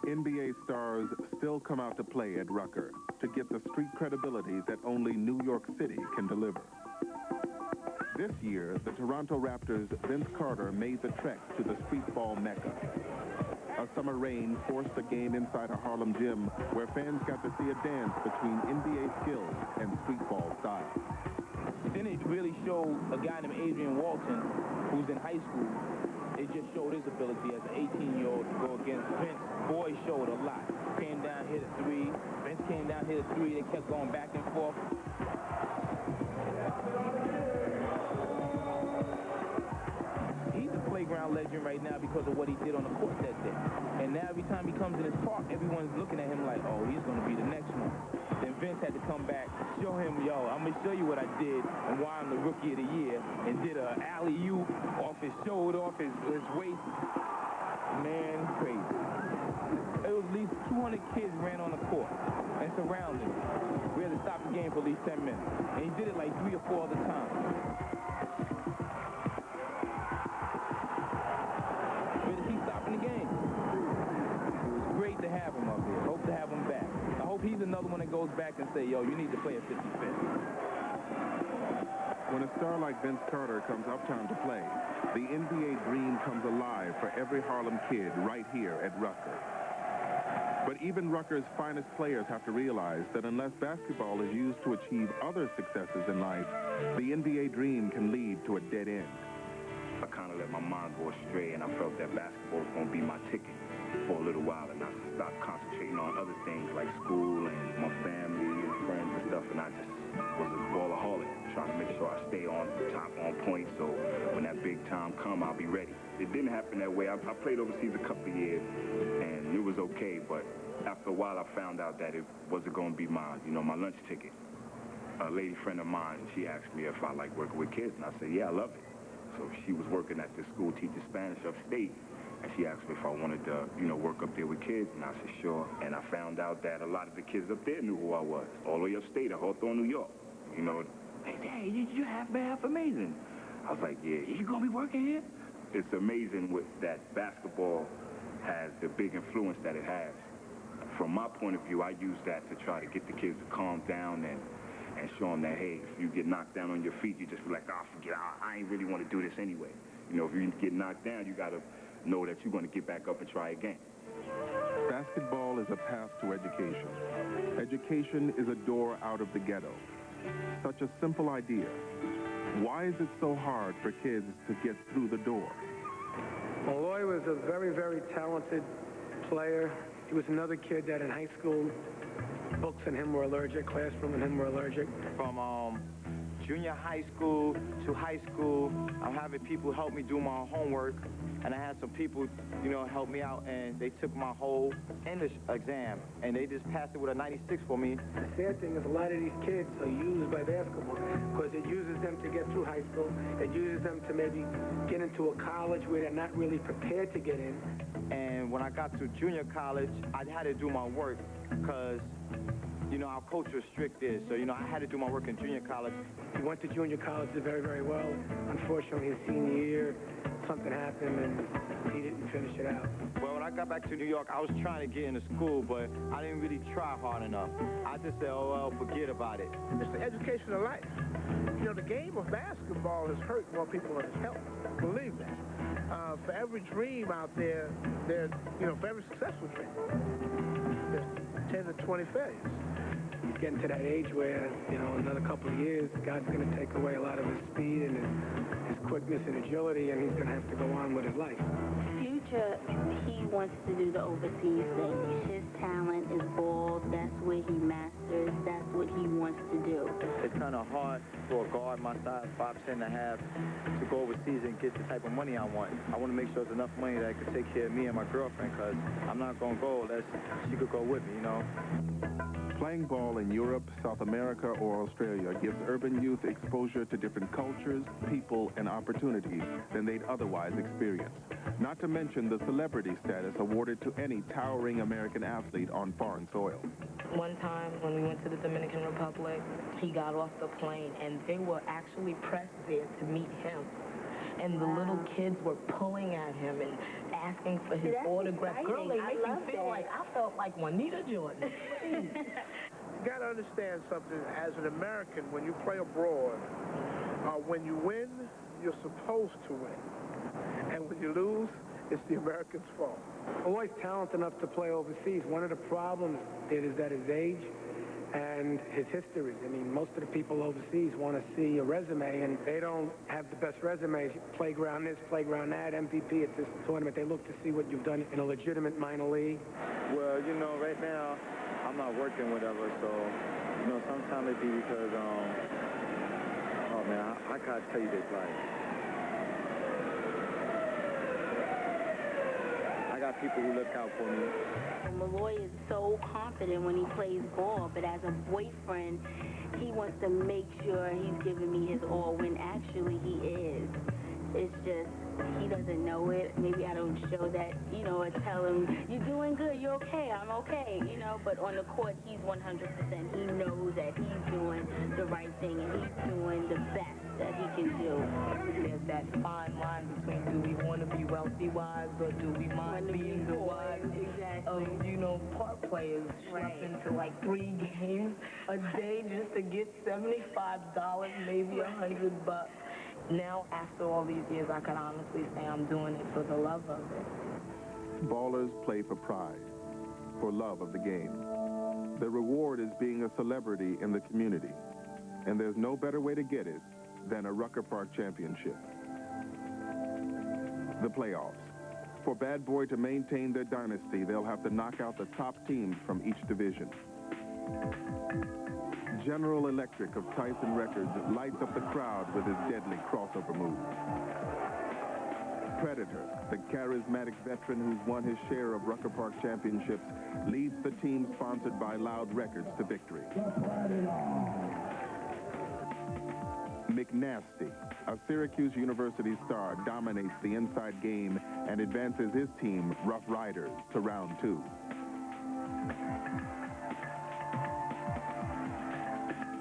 NBA stars still come out to play at Rucker to get the street credibility that only New York City can deliver. This year, the Toronto Raptors' Vince Carter made the trek to the street ball mecca. A summer rain forced a game inside a Harlem gym where fans got to see a dance between NBA skills and street ball style. Then it really showed a guy named Adrian Walton, who's in high school. It just showed his ability as an 18-year-old to go against Vince. Boy showed a lot. Came down, hit a three. Vince came down, hit a three. They kept going back and forth. He's a playground legend right now because of what he did on the court that day. And now every time he comes in his park, everyone's looking at him like, oh, he's going to be the next one. Then Vince had to come back, show him, yo, I'm going to show you what I did and why I'm the Rookie of the Year, and did a alley-oop off his shoulder, off his waist. Man, crazy. It was at least 200 kids ran on the court and surrounded him. We had to stop the game for at least 10 minutes. And he did it like 3 or 4 other times. We had to keep stopping the game. It was great to have him up here. Hope to have him back. I hope he's another one that goes back and say, yo, you need to play at 55th. When a star like Vince Carter comes uptown to play, the NBA dream comes alive for every Harlem kid right here at Rucker. But even Rucker's finest players have to realize that unless basketball is used to achieve other successes in life, the NBA dream can lead to a dead end. I kind of let my mind go astray, and I felt that basketball was going to be my ticket for a little while, and I stopped concentrating on other things like school and my family and friends and stuff, and I just was a ballaholic, trying to make sure I stay on top, on point, so when that big time come, I'll be ready. It didn't happen that way. I played overseas a couple of years, and it was okay, but after a while, I found out that it wasn't going to be my, my lunch ticket. A lady friend of mine, she asked me if I like working with kids, and I said, yeah, I love it. So she was working at this school teaching Spanish upstate, and she asked me if I wanted to, work up there with kids, and I said, sure. And I found out that a lot of the kids up there knew who I was, all the way upstate at Hawthorne, New York. Hey, Dad, you half amazing. I was like, yeah. You gonna be working here? It's amazing that basketball has the big influence that it has. From my point of view, I use that to try to get the kids to calm down and show them that, hey, if you get knocked down on your feet, you just be like, oh, forget it. I ain't really want to do this anyway. If you get knocked down, you got to know that you're going to get back up and try again. Basketball is a path to education. Education is a door out of the ghetto. Such a simple idea. Why is it so hard for kids to get through the door? Malloy was a very, very talented player. He was another kid that in high school, books and him were allergic, classroom and him were allergic. From junior high school to high school, I'm having people help me do my homework, and I had some people, help me out, and they took my whole English exam, and they just passed it with a 96 for me. The sad thing is a lot of these kids are used by basketball because it uses them to get through high school. It uses them to maybe get into a college where they're not really prepared to get in. And when I got to junior college, I had to do my work because our culture is strict there. So, I had to do my work in junior college. He went to junior college, did very, very well. Unfortunately, his senior year, something happened, and he didn't finish it out. Well, when I got back to New York, I was trying to get into school, but I didn't really try hard enough. I just said, oh, well, forget about it. It's the education of life. The game of basketball has hurt more people than it's helped. Believe that. For every dream out there, for every successful dream, there's 10 to 20 failures. He's getting to that age where, another couple of years, God's going to take away a lot of his speed and his quickness and agility, and he's going to have to go on with his life. Future, he wants to do the overseas thing. His talent is ball. That's what he masters. That's what he wants to do. It's kind of hard for a guard my size, 5'10" and a half, to go overseas and get the type of money I want. I want to make sure there's enough money that I could take care of me and my girlfriend, because I'm not going to go unless she could go with me, you know? Playing ball in Europe, South America, or Australia gives urban youth exposure to different cultures, people, and opportunities than they'd otherwise experience. Not to mention the celebrity status awarded to any towering American athlete on foreign soil. One time when we went to the Dominican Republic, he got off the plane, and they were actually pressed there to meet him. And the little kids were pulling at him and asking for his autograph. Girl, they make you feel like I felt like Juanita Jordan. You got to understand something. As an American, when you play abroad, when you win, you're supposed to win. And when you lose, it's the Americans' fault. Always talented enough to play overseas. One of the problems is that his age and his history. I mean, most of the people overseas want to see a resume, and they don't have the best resumes. Playground this, playground that, MVP at this tournament. They look to see what you've done in a legitimate minor league. Well, you know, right now, I'm not working whatever, so, you know, sometimes it be because, oh, man, I gotta tell you this, like, I got people who look out for me. Malloy is so confident when he plays ball, but as a boyfriend, he wants to make sure he's giving me his all when actually he is. It's just, he doesn't know it. Maybe I don't show that, you know, or tell him, you're doing good, you're okay, I'm okay, you know, but on the court, he's 100%. He knows that he's doing the right thing, and he's doing the best that he can do. There's that fine line between do we want to be wealthy wives or do we mind being the wives of, you know, park players shopping to like 3 games a day just to get $75, maybe $100. Now, after all these years, I can honestly say I'm doing it for the love of it. Ballers play for pride, for love of the game. The reward is being a celebrity in the community, and there's no better way to get it than a Rucker Park championship. The playoffs. For Bad Boy to maintain their dynasty, they'll have to knock out the top teams from each division. General Electric of Tyson Records lights up the crowd with his deadly crossover move. Predator, the charismatic veteran who's won his share of Rucker Park championships, leads the team sponsored by Loud Records to victory. McNasty, a Syracuse University star, dominates the inside game and advances his team, Rough Riders, to round 2.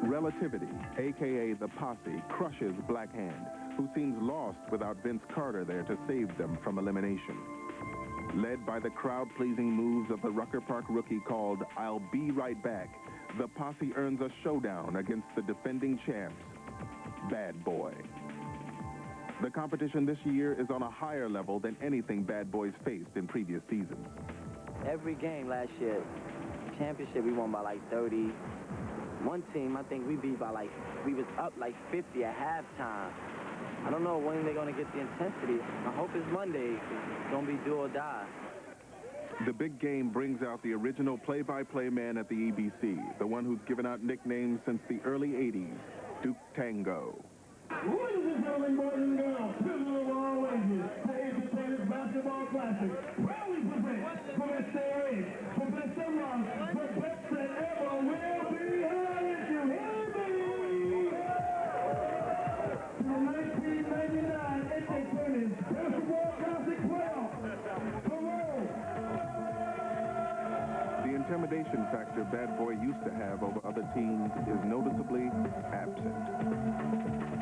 Relativity, a.k.a. the Posse, crushes Black Hand, who seems lost without Vince Carter there to save them from elimination. Led by the crowd-pleasing moves of the Rucker Park rookie called I'll Be Right Back, the Posse earns a showdown against the defending champs, Bad Boy. The competition this year is on a higher level than anything Bad Boys faced in previous seasons. Every game last year, championship, we won by like 30. One team, I think we beat by like, we was up like 50 at halftime. I don't know when they're going to get the intensity. I hope it's Monday. It's going to be do or die. The big game brings out the original play-by-play man at the EBC, the one who's given out nicknames since the early 80s, Duke Tango. Ladies and gentlemen, boys and girls, children of all ages, today's the famous basketball classic. Proudly present from its series, from best of love, the best that ever will be heard. If you hear me, to the 1999 N.A. Tournament Basketball Classic playoff. The intimidation factor Bad Boy used to have over other teams is noticeably absent.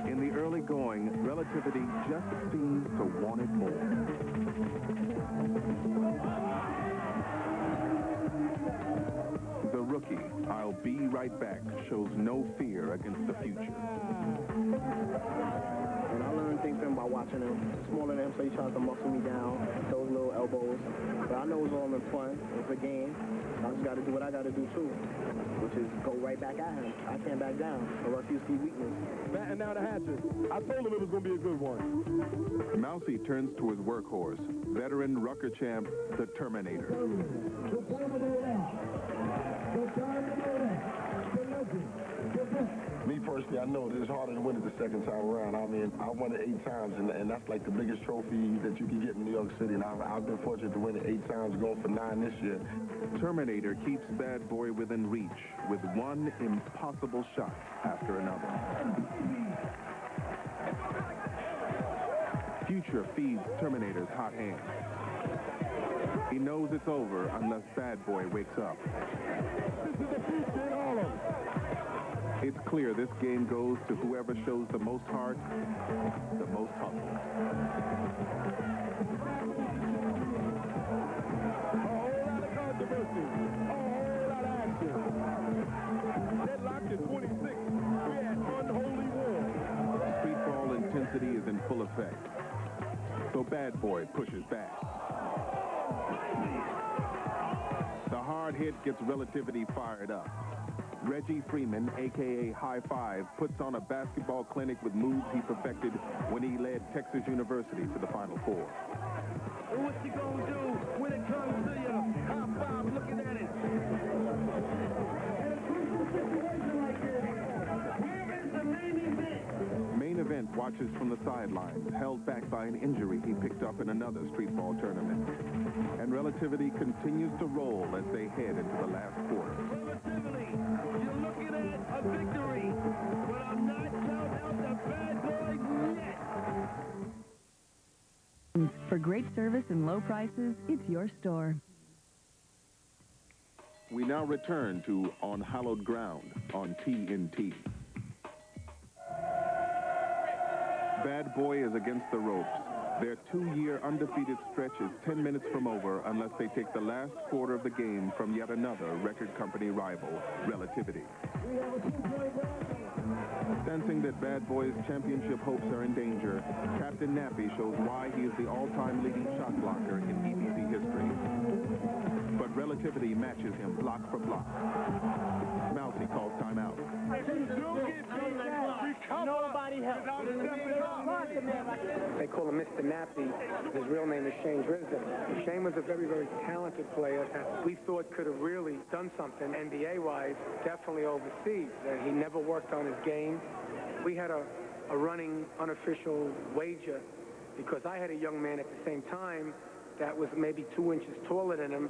In the early going, Relativity just seems to want it more. The rookie, I'll Be Right Back, shows no fear against the future. And I learned things from him by watching him. Smaller than him, so he tries to muscle me down. Those little elbows. But I know it's all in fun. It's a game. I just got to do what I got to do, too, which is go right back at him. I can't back down, or else you see weakness. Batting down the hatches. I told him it was going to be a good one. Mousy turns to his workhorse, veteran Rucker champ, the Terminator. Me personally, I know that it's harder to win it the second time around. I mean, I won it 8 times, and that's like the biggest trophy that you can get in New York City. And I've been fortunate to win it 8 times, going for 9 this year. Terminator keeps Bad Boy within reach with one impossible shot after another. Future feeds Terminator's hot hand. He knows it's over unless Bad Boy wakes up. This is the future in Harlem. It's clear this game goes to whoever shows the most heart, the most hustle. A whole lot of controversy. A whole lot of action. Deadlocked at 26. We had unholy war. Streetball intensity is in full effect. So Bad Boy pushes back. The hard hit gets Relativity fired up. Reggie Freeman, a.k.a. High Five, puts on a basketball clinic with moves he perfected when he led Texas University to the Final Four. What you gonna do when it comes to you? High Five looking at it. Main Event watches from the sidelines, held back by an injury he picked up in another streetball tournament. And Relativity continues to roll as they head into the last quarter. Relativity, you're looking at a victory, but I'm not counting out the Bad Boys yet. For great service and low prices, it's your store. We now return to On Hallowed Ground on TNT. Bad Boy is against the ropes. Their 2-year undefeated stretch is 10 minutes from over unless they take the last quarter of the game from yet another record company rival, Relativity. Sensing that Bad Boy's championship hopes are in danger, Captain Nappy shows why he is the all-time leading shot blocker in EBC history. But Relativity matches him block for block. Mousy calls timeout. Nobody helps. They call him Mr. Nappy. His real name is Shane Drisden. Shane was a very, very talented player that we thought could have really done something NBA-wise, definitely overseas. He never worked on his game. We had a running unofficial wager because I had a young man at the same time that was maybe 2 inches taller than him,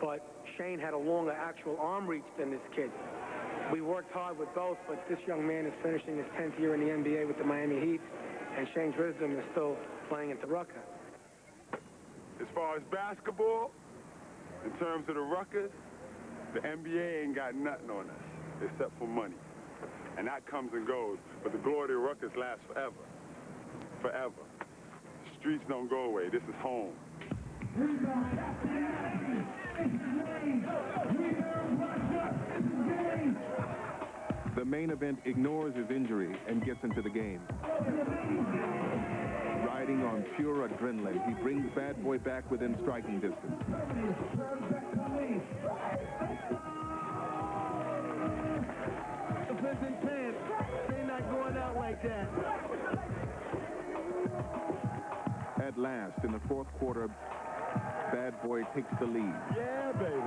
but Shane had a longer actual arm reach than this kid. We worked hard with both, but this young man is finishing his 10th year in the NBA with the Miami Heat, and Shane Drisden is still playing at the Rucker. As far as basketball, in terms of the Ruckers, the NBA ain't got nothing on us except for money. And that comes and goes, but the glory of the Ruckers lasts forever. Forever. The streets don't go away. This is home. The Main Event ignores his injury and gets into the game. Riding on pure adrenaline, he brings Bad Boy back within striking distance. They're not going out like that. At last, in the fourth quarter, Bad Boy takes the lead. Yeah, baby.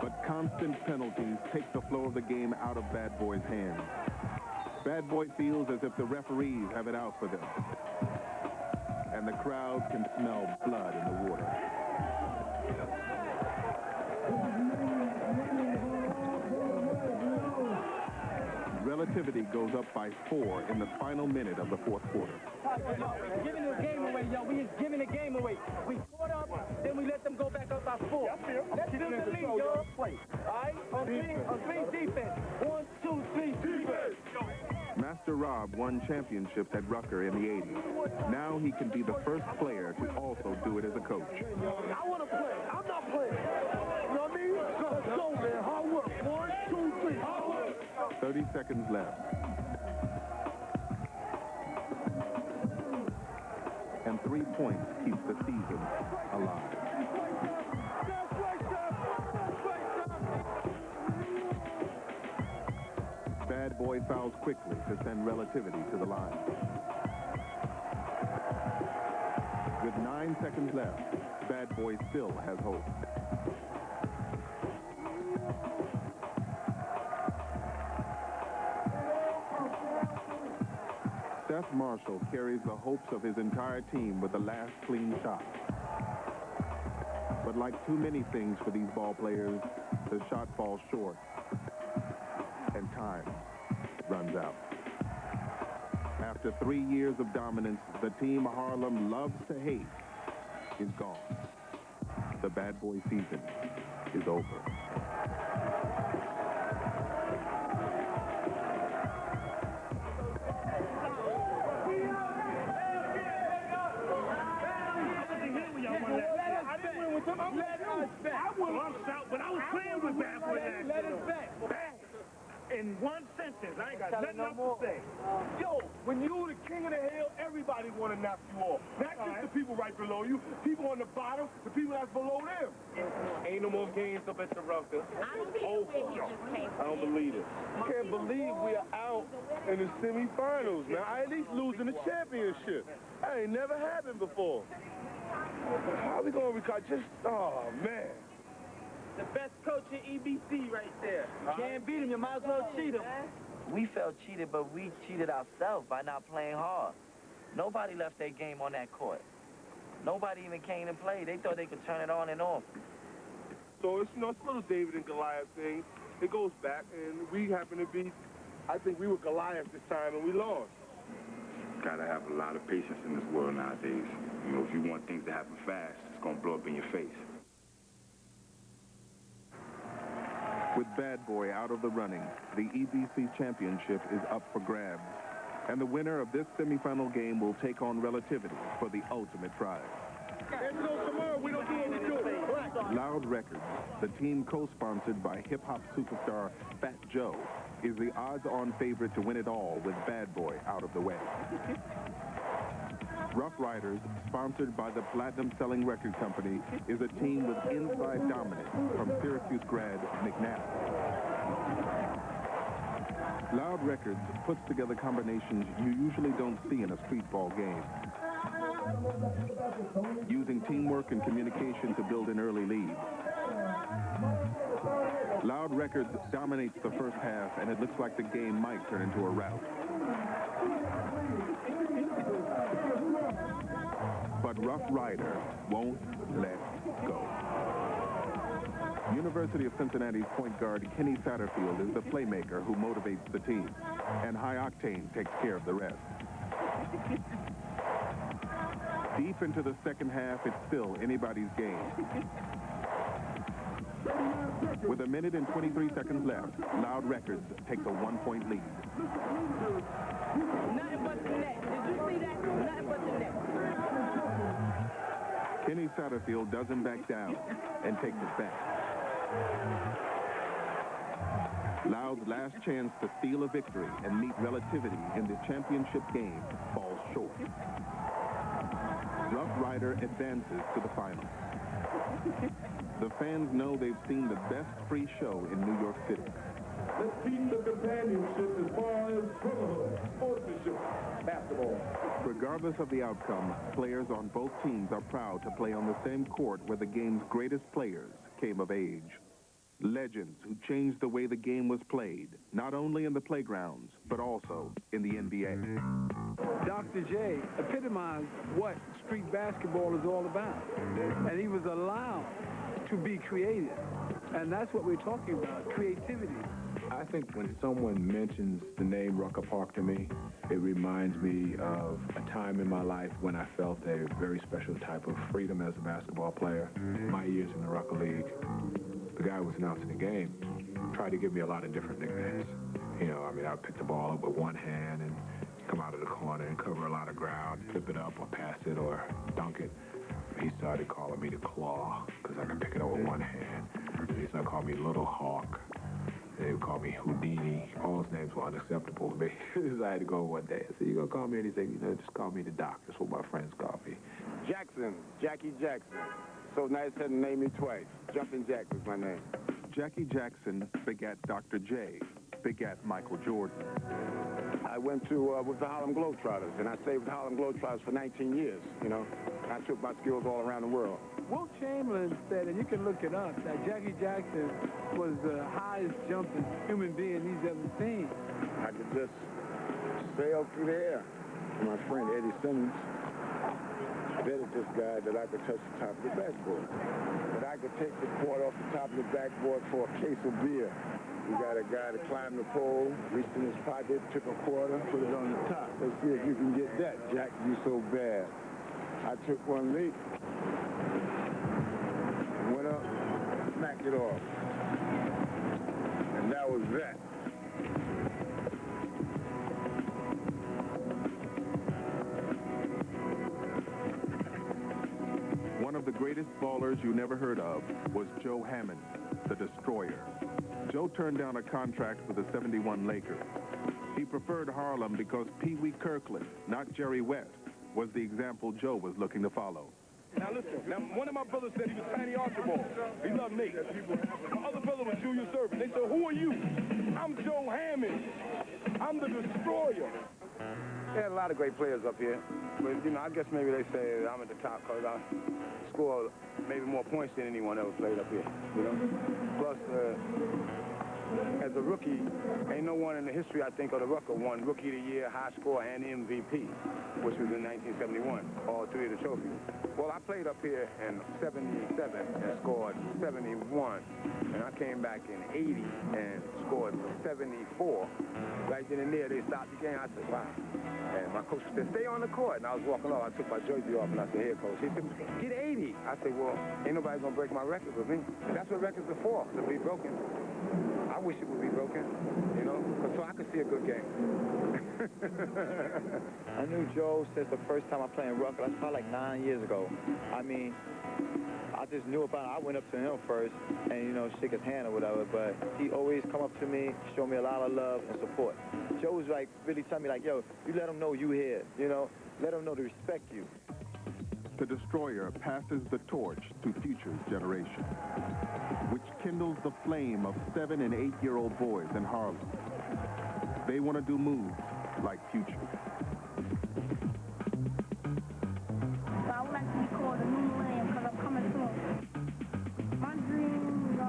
But constant penalties take the flow of the game out of Bad Boy's hands. Bad Boy feels as if the referees have it out for them. And the crowd can smell blood in the water. Relativity goes up by 4 in the final minute of the fourth quarter. We're giving the game away, yo. We just giving the game away. We scored up, then we let them go back up by 4. Let's build the lead, yo. All right? On three defense. 1, 2, 3, defense. Master Rob won championships at Rucker in the 80s. Now he can be the first player to also do it as a coach. I want to play. I'm not playing. You know what I mean? Let's go, man. Hard work. 1, 2, 3. Hard work. 30 seconds left. And 3 points keeps the season alive. Bad Boy fouls quickly to send Relativity to the line. With 9 seconds left, Bad Boy still has hope. Seth Marshall carries the hopes of his entire team with the last clean shot. But like too many things for these ball players, the shot falls short and time runs out. After 3 years of dominance, the team Harlem loves to hate is gone. The Bad Boy season is over. But I was playing with Bad Boy last year. In one sentence, I ain't got nothing else to say. Yo, when you the king of the hill, everybody want to knock you off. Not just the people right below you, people on the bottom, the people that's below them. Ain't no more games up at the Rucker. I don't believe it. I can't believe we are out in the semifinals, man. I at least losing the championship. That ain't never happened before. How are we going to recover? Oh, man. The best coach in EBC right there. Can't beat him, you might as well cheat him. We felt cheated, but we cheated ourselves by not playing hard. Nobody left their game on that court. Nobody even came and played. They thought they could turn it on and off. So it's, you know, it's a little David and Goliath thing. It goes back, and we happen to be, I think we were Goliath this time, and we lost. Gotta have a lot of patience in this world nowadays. You know, if you want things to happen fast, it's gonna blow up in your face. With Bad Boy out of the running, the EBC championship is up for grabs. And the winner of this semifinal game will take on Relativity for the ultimate prize. Tomorrow we don't do what we do. Loud Records, the team co-sponsored by hip-hop superstar Fat Joe, is the odds-on favorite to win it all with Bad Boy out of the way. Rough Riders, sponsored by the platinum-selling record company, is a team with inside dominance from Syracuse grad McNabb. Loud Records puts together combinations you usually don't see in a street ball game. Using teamwork and communication to build an early lead. Loud Records dominates the first half, and it looks like the game might turn into a rout. But Rough Rider won't let go. University of Cincinnati's point guard Kenny Satterfield is the playmaker who motivates the team, and High Octane takes care of the rest. Deep into the second half, it's still anybody's game. With 1 minute and 23 seconds left, Loud Records takes a 1-point lead. Nothing but the net. Did you see that? Nothing but the net. Kenny Satterfield doesn't back down and takes it back. Loud's last chance to steal a victory and meet Relativity in the championship game falls short. Rough Rider advances to the finals. The fans know they've seen the best free show in New York City. Let's keep the companionship as far as brotherhood, sportsmanship, basketball. Regardless of the outcome, players on both teams are proud to play on the same court where the game's greatest players came of age. Legends who changed the way the game was played, not only in the playgrounds, but also in the NBA. Dr. J epitomized what street basketball is all about. And he was allowed to be creative. And that's what we're talking about, creativity. I think when someone mentions the name Rucker Park to me, it reminds me of a time in my life when I felt a very special type of freedom as a basketball player. My years in the Rucker League, the guy who was announcing the game tried to give me a lot of different nicknames. You know, I mean, I would pick the ball up with one hand and come out of the corner and cover a lot of ground, flip it up or pass it or dunk it. He started calling me the Claw because I could pick it up with one hand. He started calling me Little Hawk. They would call me Houdini. All his names were unacceptable to me. So I had to go one day. I said, you gonna call me anything? You know, just call me the Doc. That's what my friends call me. Jackson, Jackie Jackson. So nice to name me twice. Jumping Jack is my name. Jackie Jackson begat Dr. J, begat Michael Jordan. I went to with the Harlem Globetrotters, and I stayed with the Harlem Globetrotters for 19 years, you know. I took my skills all around the world. Wilt Chamberlain said, and you can look it up, that Jackie Jackson was the highest jumping human being he's ever seen. I could just sail through the air. My friend Eddie Simmons betted this guy that I could touch the top of the backboard. That I could take the quart off the top of the backboard for a case of beer. You got a guy that climbed the pole, reached in his pocket, took a quarter, put it on the top. Let's see if you can get that, Jack. You so bad. I took one leap, went up, smacked it off. And that was that. One of the greatest ballers you never heard of was Joe Hammond, the Destroyer. Joe turned down a contract with the '71 Lakers. He preferred Harlem because Pee Wee Kirkland, not Jerry West, was the example Joe was looking to follow. Now listen, one of my brothers said he was Tiny Archibald. He loved me. My other brother was Julius Erving. They said, who are you? I'm Joe Hammond. I'm the Destroyer. They had a lot of great players up here. But, you know, I guess maybe they say I'm at the top because I score maybe more points than anyone ever played up here, you know. Plus, as a rookie, ain't no one in the history, I think, of the Rucker won Rookie of the Year, High Score, and MVP, which was in 1971, all three of the trophies. Well, I played up here in 77 and scored 71, and I came back in 80 and scored 74. Right then and there, they stopped the game. I said, wow. And my coach said, stay on the court. And I was walking off. I took my jersey off, and I said, here, coach. He said, get 80. I said, well, ain't nobody going to break my record with me. And that's what records are for, to be broken. I wish it would be broken, you know, so I could see a good game. I knew Joe since the first time I played in Rucker. That's probably like 9 years ago. I mean, I just knew about it. I went up to him first and, you know, shook his hand or whatever, but he always come up to me, show me a lot of love and support. Joe was like, really telling me like, yo, you let him know you here, you know, let him know to respect you. The Destroyer passes the torch to future generations, which kindles the flame of 7- and 8-year-old boys in Harlem. They want to do moves like Future. So I would like to be called a new millennium because I'm coming soon. My dream is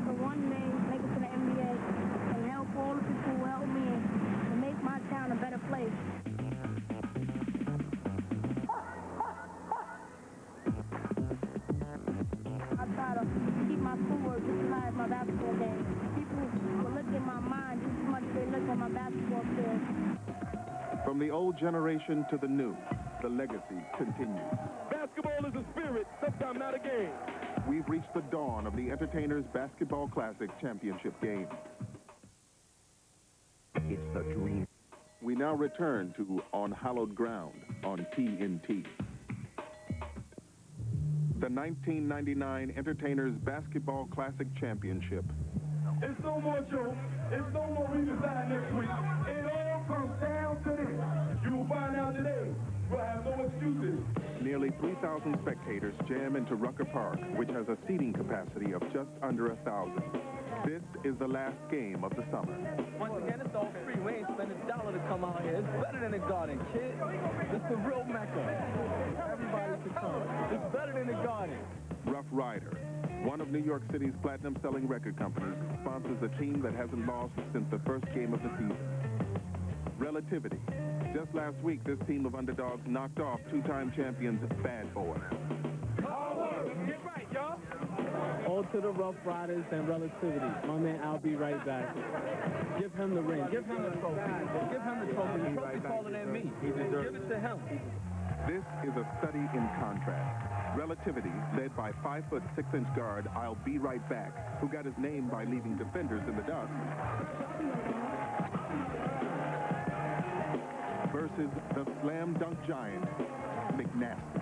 to one day make it to the NBA and help all the people who help me and make my town a better place. My basketball game. People will look at my mind just as much as they look at my basketball field. From the old generation to the new, the legacy continues. Basketball is a spirit, sometimes not a game. We've reached the dawn of the Entertainers Basketball Classic Championship game. It's the dream. We now return to On Hallowed Ground on TNT. The 1999 Entertainers Basketball Classic Championship. It's no more Joe. It's no more redesign next week. It all comes down to this. You will find out today. We'll have no excuses. Nearly 3,000 spectators jam into Rucker Park, which has a seating capacity of just under 1,000. This is the last game of the summer. Once again, it's all free. We ain't spending a dollar to come out here. It's better than the Garden, kid. It's the real Mecca. Everybody should come. It's better than the Garden. Rough Rider, one of New York City's platinum-selling record companies, sponsors a team that hasn't lost since the first game of the season. Relativity. Just last week, this team of underdogs knocked off two-time champions Bad Boys. Get right, y'all. All to the Rough Riders and Relativity. My man, I'll be right back. Give him the ring. Give him the trophy. Give him the trophy. The trophy taller than me. Give it to him. This is a study in contrast. Relativity, led by 5'6" guard I'll Be Right Back, who got his name by leaving defenders in the dust, versus the slam dunk giant, McNasty.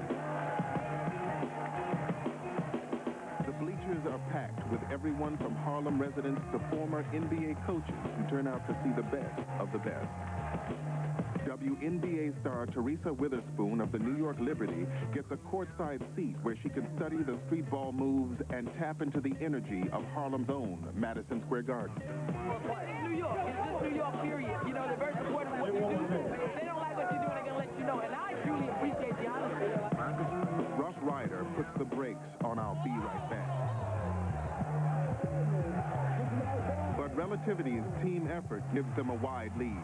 The bleachers are packed with everyone from Harlem residents to former NBA coaches who turn out to see the best of the best. WNBA star Teresa Witherspoon of the New York Liberty gets a courtside seat where she can study the street ball moves and tap into the energy of Harlem's own Madison Square Garden. New York. It's just New York, period. You know, they're very supportive of what you do. If they don't like what you do, they're going to let you know. And I truly appreciate the honesty. Rough Rider puts the brakes on I'll Be Right Back. But Relativity's team effort gives them a wide lead.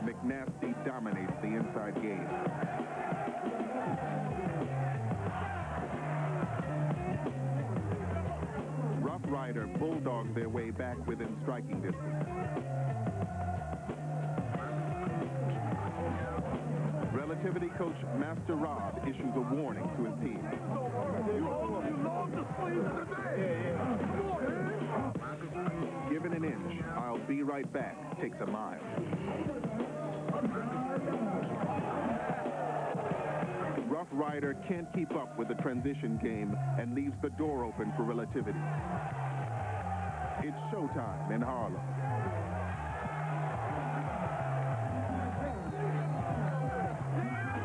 McNasty dominates the inside game. Rough Rider bulldogs their way back within striking distance. Relativity coach Master Rob issues a warning to his team. Given an inch, I'll be right back takes a mile. Rough Rider can't keep up with the transition game and leaves the door open for Relativity. It's showtime in Harlem.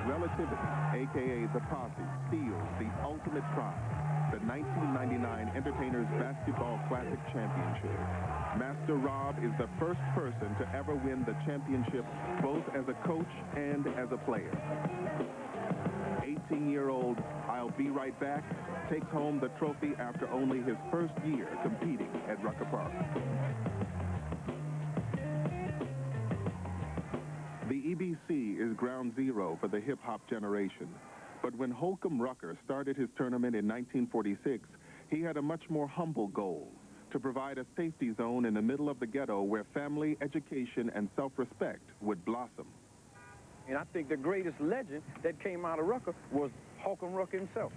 Relativity, a.k.a. The Posse, steals the ultimate prize, the 1999 Entertainers Basketball Classic Championship. Master Rob is the first person to ever win the championship, both as a coach and as a player. 18-year-old I'll Be Right Back takes home the trophy after only his first year competing at Rucker Park. The EBC is ground zero for the hip-hop generation. But when Holcomb Rucker started his tournament in 1946, he had a much more humble goal, to provide a safety zone in the middle of the ghetto where family, education, and self-respect would blossom. And I think the greatest legend that came out of Rucker was Holcomb Rucker himself.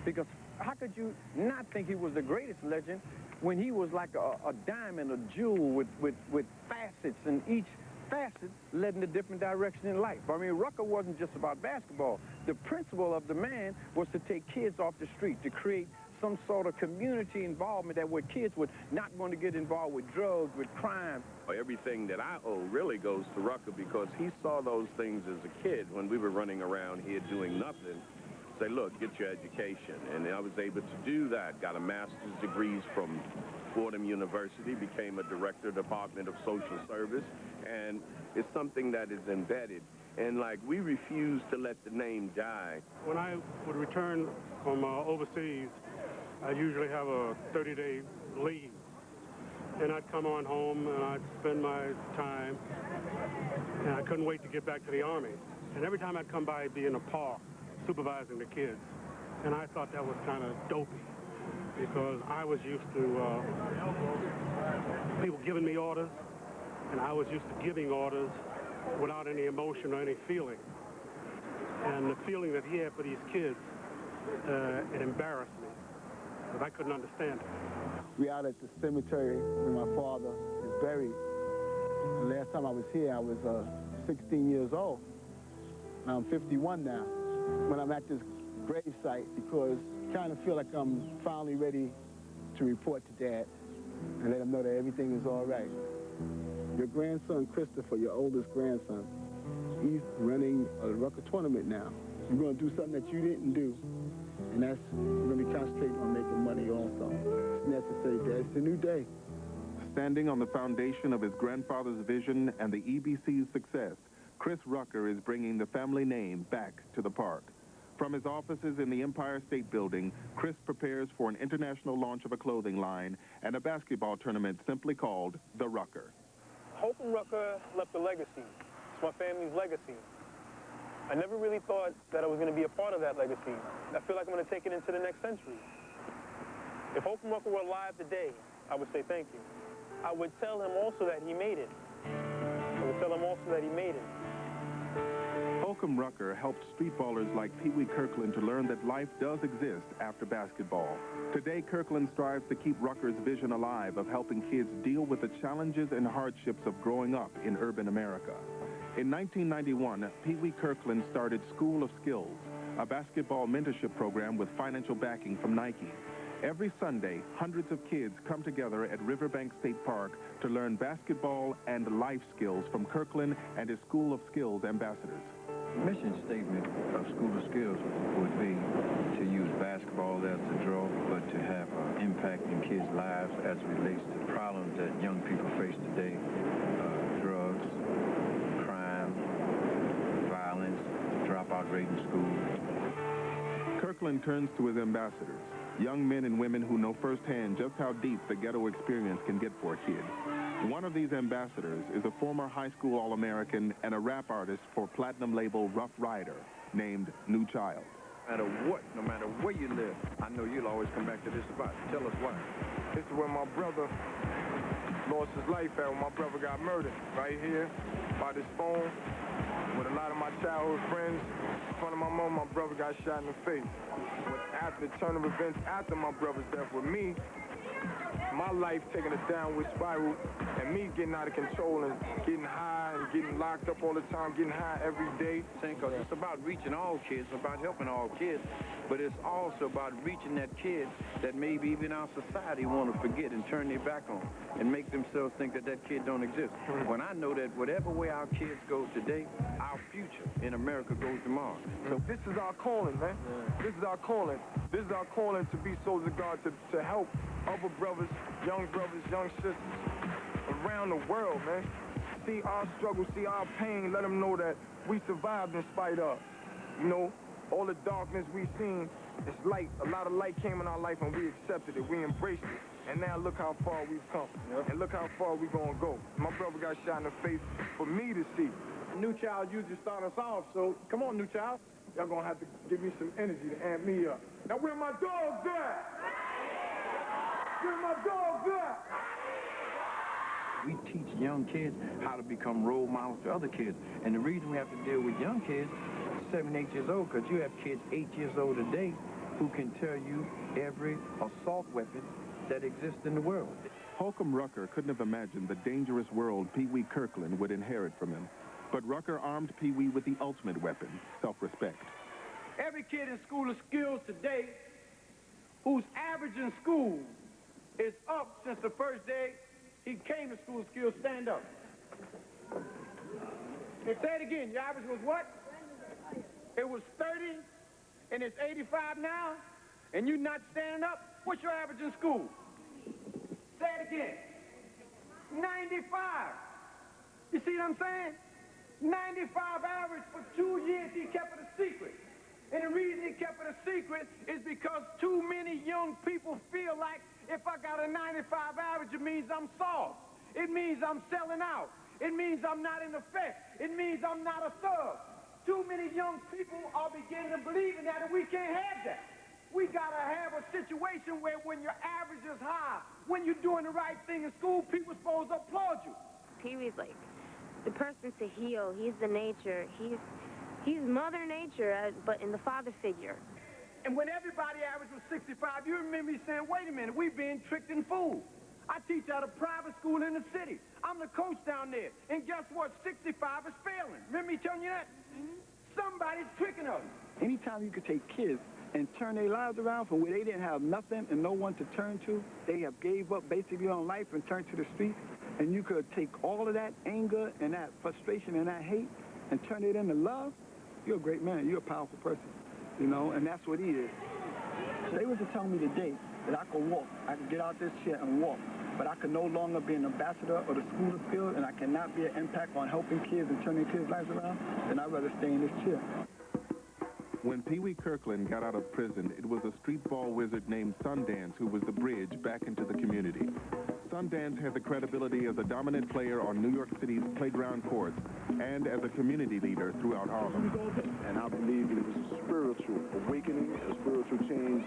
Because how could you not think he was the greatest legend when he was like a diamond, a jewel with facets, and each facet led in a different direction in life. I mean, Rucker wasn't just about basketball. The principle of the man was to take kids off the street, to create some sort of community involvement that where kids would not want to get involved with drugs, with crime. Everything that I owe really goes to Rucker because he saw those things as a kid when we were running around here doing nothing. Say, look, get your education. And I was able to do that. Got a master's degrees from Fordham University, became a director of the Department of Social Service, and it's something that is embedded. And like, we refuse to let the name die. When I would return from overseas, I usually have a 30-day leave. And I'd come on home and I'd spend my time, and I couldn't wait to get back to the Army. And every time I'd come by, I'd be in a park supervising the kids. And I thought that was kind of dopey because I was used to people giving me orders, and I was used to giving orders without any emotion or any feeling. And the feeling that he had for these kids, it embarrassed me because I couldn't understand it. We out at the cemetery where my father is buried. The last time I was here, I was 16 years old. Now I'm 51 now. When I'm at this grave site, because I kind of feel like I'm finally ready to report to Dad and let him know that everything is all right. Your grandson, Christopher, your oldest grandson, he's running a Rucker tournament now. You're going to do something that you didn't do, and that's, we're going to be concentrating on making money also. It's necessary, Dad. It's a new day. Standing on the foundation of his grandfather's vision and the EBC's success, Chris Rucker is bringing the family name back to the park. From his offices in the Empire State Building, Chris prepares for an international launch of a clothing line and a basketball tournament simply called The Rucker. Holcomb Rucker left a legacy. It's my family's legacy. I never really thought that I was going to be a part of that legacy. I feel like I'm going to take it into the next century. If Holcomb Rucker were alive today, I would say thank you. I would tell him also that he made it. I would tell him also that he made it. Holcomb Rucker helped street ballers like Pee Wee Kirkland to learn that life does exist after basketball. Today, Kirkland strives to keep Rucker's vision alive of helping kids deal with the challenges and hardships of growing up in urban America. In 1991, Pee Wee Kirkland started School of Skills, a basketball mentorship program with financial backing from Nike. Every Sunday, hundreds of kids come together at Riverbank State Park to learn basketball and life skills from Kirkland and his School of Skills ambassadors. Mission statement of School of Skills would be to use basketball as a draw, but to have an impact in kids' lives as it relates to problems that young people face today, drugs, crime, violence, dropout rate in school. Kirkland turns to his ambassadors, young men and women who know firsthand just how deep the ghetto experience can get for a kid. One of these ambassadors is a former high school All-American and a rap artist for platinum label Rough Rider named New Child. No matter where you live, I know you'll always come back to this spot. Tell us why. This is where my brother lost his life at, when my brother got murdered, right here by this phone with a lot of my childhood friends. In front of my mom, my brother got shot in the face. But after the turn of events, after my brother's death with me, my life taking a downward spiral, and me getting out of control and getting high and getting locked up all the time, getting high every day. Because it's about reaching all kids, about helping all kids, but it's also about reaching that kid that maybe even our society want to forget and turn their back on and make themselves think that that kid don't exist. When I know that whatever way our kids go today, our future in America goes tomorrow. So this is our calling, man. This is our calling. This is our calling to be soldiers of God, to help other brothers, young sisters around the world, man. See our struggle, see our pain, let them know that we survived in spite of. You know, all the darkness we've seen, it's light. A lot of light came in our life and we accepted it, we embraced it. And now look how far we've come. And look how far we're gonna go. My brother got shot in the face for me to see. New Child usually start us off, so come on, New Child. Y'all gonna have to give me some energy to amp me up. Now where my dogs at? Where my dogs at? We teach young kids how to become role models to other kids. And the reason we have to deal with young kids, 7, 8 years old, because you have kids 8 years old today who can tell you every assault weapon that exists in the world. Holcomb Rucker couldn't have imagined the dangerous world Pee Wee Kirkland would inherit from him. But Rucker armed Pee Wee with the ultimate weapon, self-respect. Every kid in School of Skills today whose average in school is up since the first day he came to School of Skills, stand up. And say it again, your average was what? It was 30, and it's 85 now, and you're not standing up? What's your average in school? Say it again. 95. You see what I'm saying? 95 average for 2 years he kept it a secret. And the reason he kept it a secret is because too many young people feel like if I got a 95 average, it means I'm soft. It means I'm selling out. It means I'm not in effect. It means I'm not a thug. Too many young people are beginning to believe in that, and we can't have that. We gotta have a situation where when your average is high, when you're doing the right thing in school, people are supposed to applaud you. Pee Wee's like the person to heal. He's the nature. He's Mother Nature, but in the father figure. And when everybody average was 65, you remember me saying, wait a minute, we being tricked and fooled. I teach at a private school in the city. I'm the coach down there. And guess what? 65 is failing. Remember me telling you that? Somebody's tricking us. Anytime you could take kids and turn their lives around from where they didn't have nothing and no one to turn to, they have gave up basically on life and turned to the street, and you could take all of that anger and that frustration and that hate and turn it into love, you're a great man. You're a powerful person, you know, and that's what he is. They were to tell me today that I could walk, I could get out this chair and walk, but I could no longer be an ambassador of the School of Skills, and I cannot be an impact on helping kids and turning kids' lives around, then I'd rather stay in this chair. When Pee Wee Kirkland got out of prison, it was a street ball wizard named Sundance who was the bridge back into the community. Sundance had the credibility as a dominant player on New York City's playground courts and as a community leader throughout Harlem. And I believe it was a spiritual awakening, a spiritual change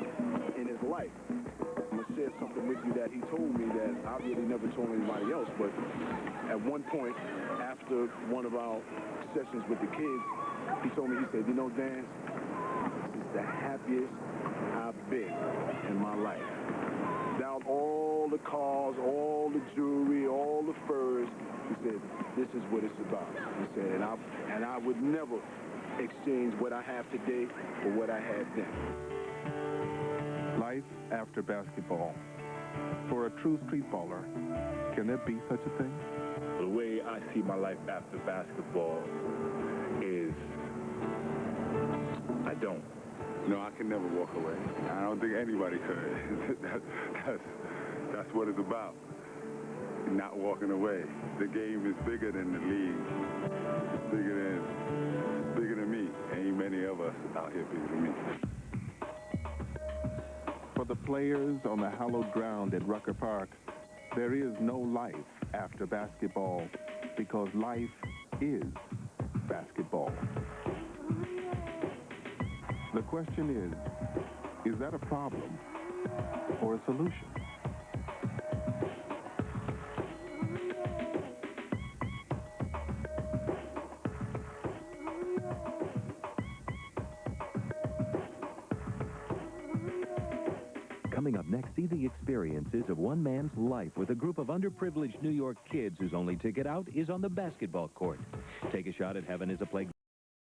in his life. I'm going to share something with you that he told me that I really never told anybody else, but at one point, after one of our sessions with the kids, he told me, he said, you know, Dan, this is the happiest I've been in my life. Without all the cars, all the jewelry, all the furs, he said, this is what it's about. He said, and I would never exchange what I have today for what I had then. Life after basketball. For a true street baller, can there be such a thing? The way I see my life after basketball is I don't. No, I can never walk away. I don't think anybody could. That's what it's about. Not walking away. The game is bigger than the league. It's bigger than me. Ain't many of us out here bigger than me. For the players on the hallowed ground at Rucker Park, there is no life after basketball because life is basketball. The question is that a problem or a solution? Coming up next, see the experiences of one man's life with a group of underprivileged New York kids whose only ticket out is on the basketball court. Take a shot at Heaven is a Playground.